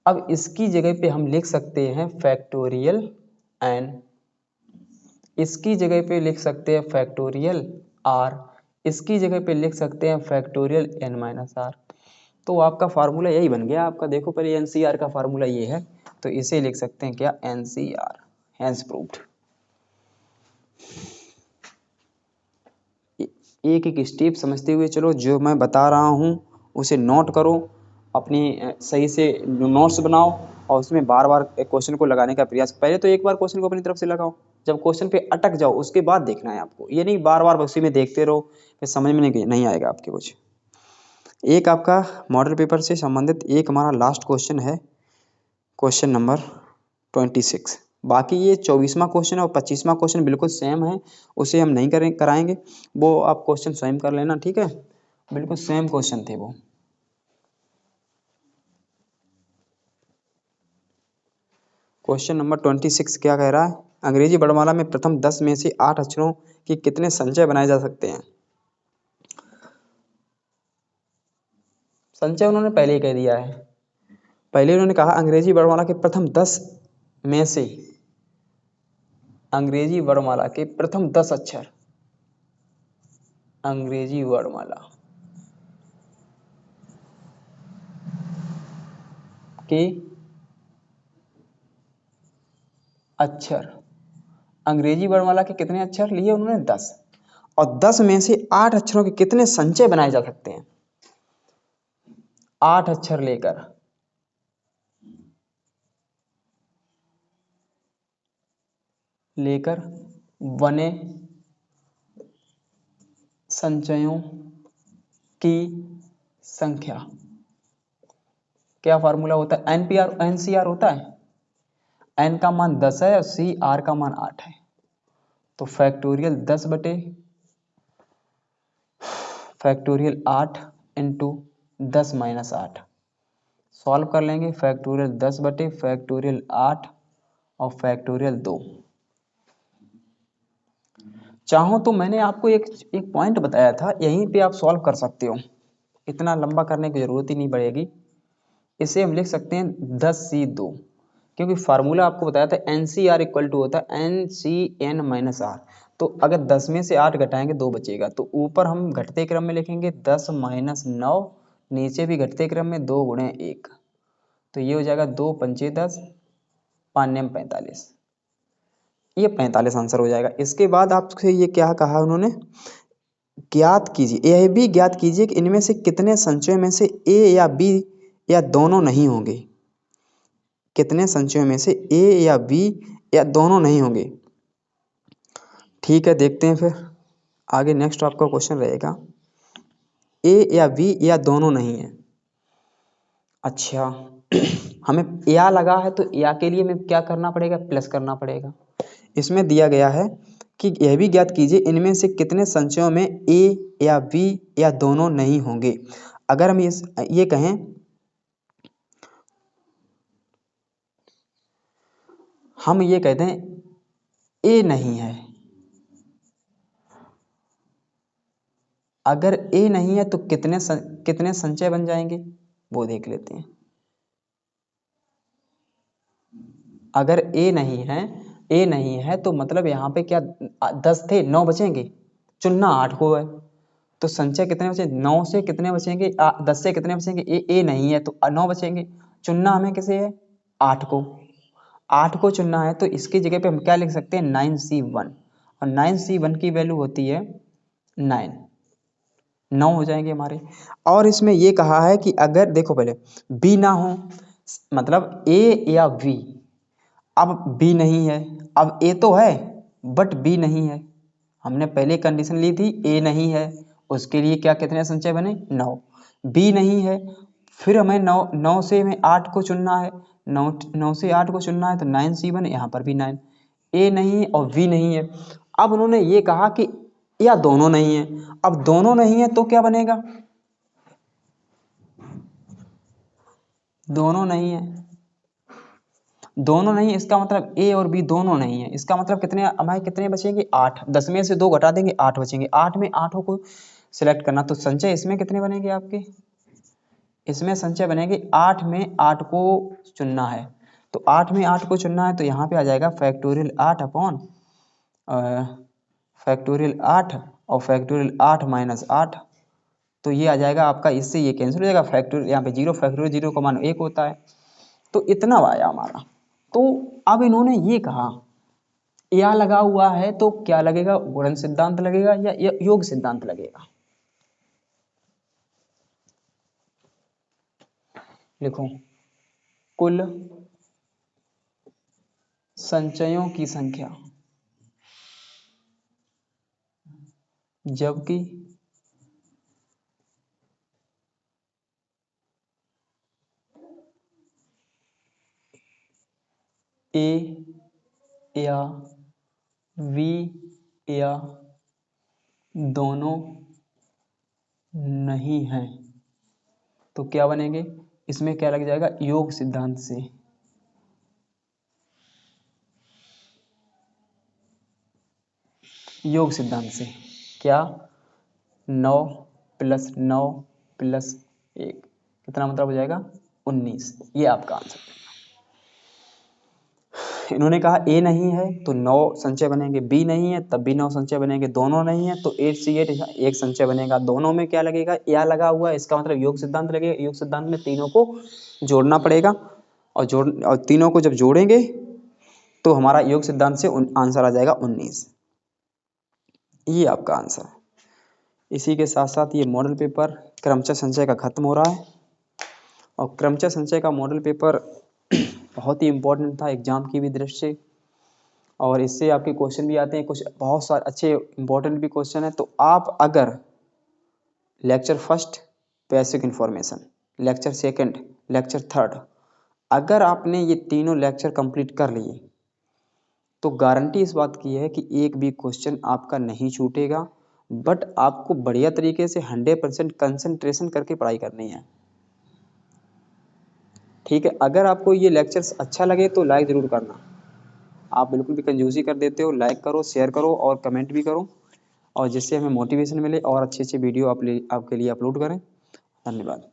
अब इसकी जगह पे हम लिख सकते हैं फैक्टोरियल n, इसकी जगह पे लिख सकते हैं फैक्टोरियल r, इसकी जगह पे लिख सकते हैं फैक्टोरियल n माइनस आर। तो आपका फार्मूला यही बन गया आपका, देखो पहले एनसीआर का फार्मूला ये है, तो इसे लिख सकते हैं क्या एनसीआर, हैंस प्रूव्ड। एक एक स्टेप समझते हुए चलो, जो मैं बता रहा हूँ उसे नोट करो, अपनी सही से नोट्स बनाओ और उसमें बार बार क्वेश्चन को लगाने का प्रयास, पहले तो एक बार क्वेश्चन को अपनी तरफ से लगाओ, जब क्वेश्चन पे अटक जाओ उसके बाद देखना है आपको, ये नहीं बार बार उसी में देखते रहो, फिर समझ में नहीं आएगा आपके कुछ। एक आपका मॉडल पेपर से संबंधित एक हमारा लास्ट क्वेश्चन है, क्वेश्चन नंबर 26। बाकी ये 24वां क्वेश्चन और 25वां क्वेश्चन बिल्कुल सेम है, उसे हम नहीं कराएंगे, वो आप क्वेश्चन स्वयं कर लेना, ठीक है, बिल्कुल सेम क्वेश्चन थे वो। क्वेश्चन नंबर 26 क्या कह रहा है, अंग्रेजी वर्णमाला में प्रथम 10 में से 8 अक्षरों के कितने संचय बनाए जा सकते हैं। संचय उन्होंने पहले ही कह दिया है, पहले उन्होंने कहा अंग्रेजी वर्णमाला के प्रथम 10 में से, अंग्रेजी वर्णमाला के प्रथम 10 अक्षर, अंग्रेजी वर्णमाला के अक्षर, अंग्रेजी वर्णमाला के कितने अक्षर लिए उन्होंने 10, और 10 में से 8 अक्षरों के कितने संचय बनाए जा सकते हैं। 8 अक्षर लेकर बने संचयों की संख्या, क्या फार्मूला होता है, एनपीआर एनसीआर होता है, एन का मान 10 है और सी आर का मान 8 है, तो फैक्टोरियल 10 बटे फैक्टोरियल 8 इंटू 10 माइनस 8, सॉल्व कर लेंगे, फैक्टोरियल 10 बटे फैक्टोरियल 8 और फैक्टोरियल 2। चाहो तो मैंने आपको एक पॉइंट बताया था, यहीं पे आप सॉल्व कर सकते हो, इतना लंबा करने की जरूरत ही नहीं पड़ेगी। इसे हम लिख सकते हैं 10C2, क्योंकि फार्मूला आपको बताया था NCR इक्वल टू होता है NCN माइनस आर, तो अगर 10 में से 8 घटाएंगे 2 बचेगा, तो ऊपर हम घटते क्रम में लिखेंगे 10 माइनस 9, नीचे भी घटते क्रम में 2 गुणे 1, तो ये हो जाएगा 2 पंचे 10, 5 नेम 45, ये 45 आंसर हो जाएगा। इसके बाद आपसे ये क्या कहा उन्होंने, ज्ञात कीजिए, यह भी ज्ञात कीजिए कि इनमें से कितने संचयों में से ए या बी या दोनों नहीं होंगे, कितने संचयों में से ए या बी या दोनों नहीं होंगे। ठीक है, देखते हैं फिर आगे नेक्स्ट आपका क्वेश्चन रहेगा, ए या बी या दोनों नहीं है। अच्छा हमें या लगा है तो या के लिए हमें क्या करना पड़ेगा, प्लस करना पड़ेगा। इसमें दिया गया है कि यह भी ज्ञात कीजिए इनमें से कितने संचयों में ए या बी या दोनों नहीं होंगे। अगर हम ये कहें, हम ये कहते हैं ए नहीं है, अगर ए नहीं है तो कितने संचय बन जाएंगे वो देख लेते हैं। अगर ए नहीं है तो मतलब यहाँ पे क्या 10 थे, 9 बचेंगे, चुनना 8 को है, तो संचय कितने बचे, 9 से कितने बचेंगे, 10 से कितने बचेंगे, ए नहीं है तो 9 बचेंगे। चुनना हमें किसे है, 8 को, 8 को चुनना है। तो इसकी जगह पे हम क्या लिख सकते हैं, 9C1, और 9C1 की वैल्यू होती है 9 हो जाएंगे हमारे। और इसमें ये कहा है कि अगर देखो पहले बी ना हो, मतलब ए या बी, अब बी नहीं है, अब ए तो है बट बी नहीं है। हमने पहले कंडीशन ली थी ए नहीं है, उसके लिए क्या कितने संचय बने, 9। बी नहीं है, फिर हमें 9 से हमें 8 को चुनना है, 9 से 8 को चुनना है तो 9C1, यहाँ पर भी 9। ए नहीं है और बी नहीं है। अब उन्होंने ये कहा कि या दोनों नहीं है। अब दोनों नहीं है तो क्या बनेगा, दोनों नहीं है, दोनों नहीं, इसका मतलब ए और बी दोनों नहीं है। इसका मतलब कितने हमारे कितने बचेंगे, 8। 10 में से 2 घटा देंगे, 8 बचेंगे। 8 में 8 को सिलेक्ट करना, तो संचय इसमें कितने बनेंगे आपके, इसमें संचय बनेंगे 8 में 8 को चुनना है। तो 8 में 8 को चुनना है तो यहाँ पे आ जाएगा फैक्टोरियल 8 अपॉन फैक्टोरियल 8 और फैक्टोरियल 8 माइनस 8। तो ये आ जाएगा आपका, इससे ये कैंसिल हो जाएगा, फैक्टोरियल यहाँ पे 0, फैक्टोरियल 0 का मान 1 होता है। तो इतना आया हमारा। तो अब इन्होंने ये कहा या लगा हुआ है तो क्या लगेगा, गुणन सिद्धांत लगेगा या योग सिद्धांत लगेगा। लिखो, कुल संचयों की संख्या जबकि ए या वी या दोनों नहीं है तो क्या बनेंगे, इसमें क्या लग जाएगा, योग सिद्धांत से। योग सिद्धांत से क्या, 9 + 9 + 1 कितना मतलब हो जाएगा, 19। ये आपका आंसर। इन्होंने कहा ए नहीं है तो 9 संचय बनेंगे, बी नहीं है तब भी 9 संचय बनेंगे, दोनों नहीं है तो 8C8 एक संचय बनेगा। दोनों में क्या लगेगा, या लगा हुआ है, इसका मतलब योग सिद्धांत लगेगा। योग सिद्धांत में तीनों को जोड़ना पड़ेगा और तीनों को जब जोड़ेंगे तो हमारा योग सिद्धांत से आंसर आ जाएगा 19। ये आपका आंसर है। इसी के साथ साथ ये मॉडल पेपर क्रमचय संचय का खत्म हो रहा है। और क्रमचय संचय का मॉडल पेपर बहुत ही इम्पोर्टेंट था एग्जाम की भी दृष्टि से, और इससे आपके क्वेश्चन भी आते हैं, कुछ बहुत सारे अच्छे इंपॉर्टेंट भी क्वेश्चन है। तो आप अगर lecture first basic information, lecture second, lecture third, अगर आपने ये तीनों लेक्चर कंप्लीट कर लिए तो गारंटी इस बात की है कि एक भी क्वेश्चन आपका नहीं छूटेगा। बट आपको बढ़िया तरीके से 100% कंसंट्रेशन करके पढ़ाई करनी है। ठीक है, अगर आपको ये लेक्चर्स अच्छा लगे तो लाइक ज़रूर करना। आप बिल्कुल भी कंजूसी कर देते हो, लाइक करो, शेयर करो और कमेंट भी करो, और जिससे हमें मोटिवेशन मिले और अच्छे अच्छे वीडियो आपके लिए अपलोड करें। धन्यवाद।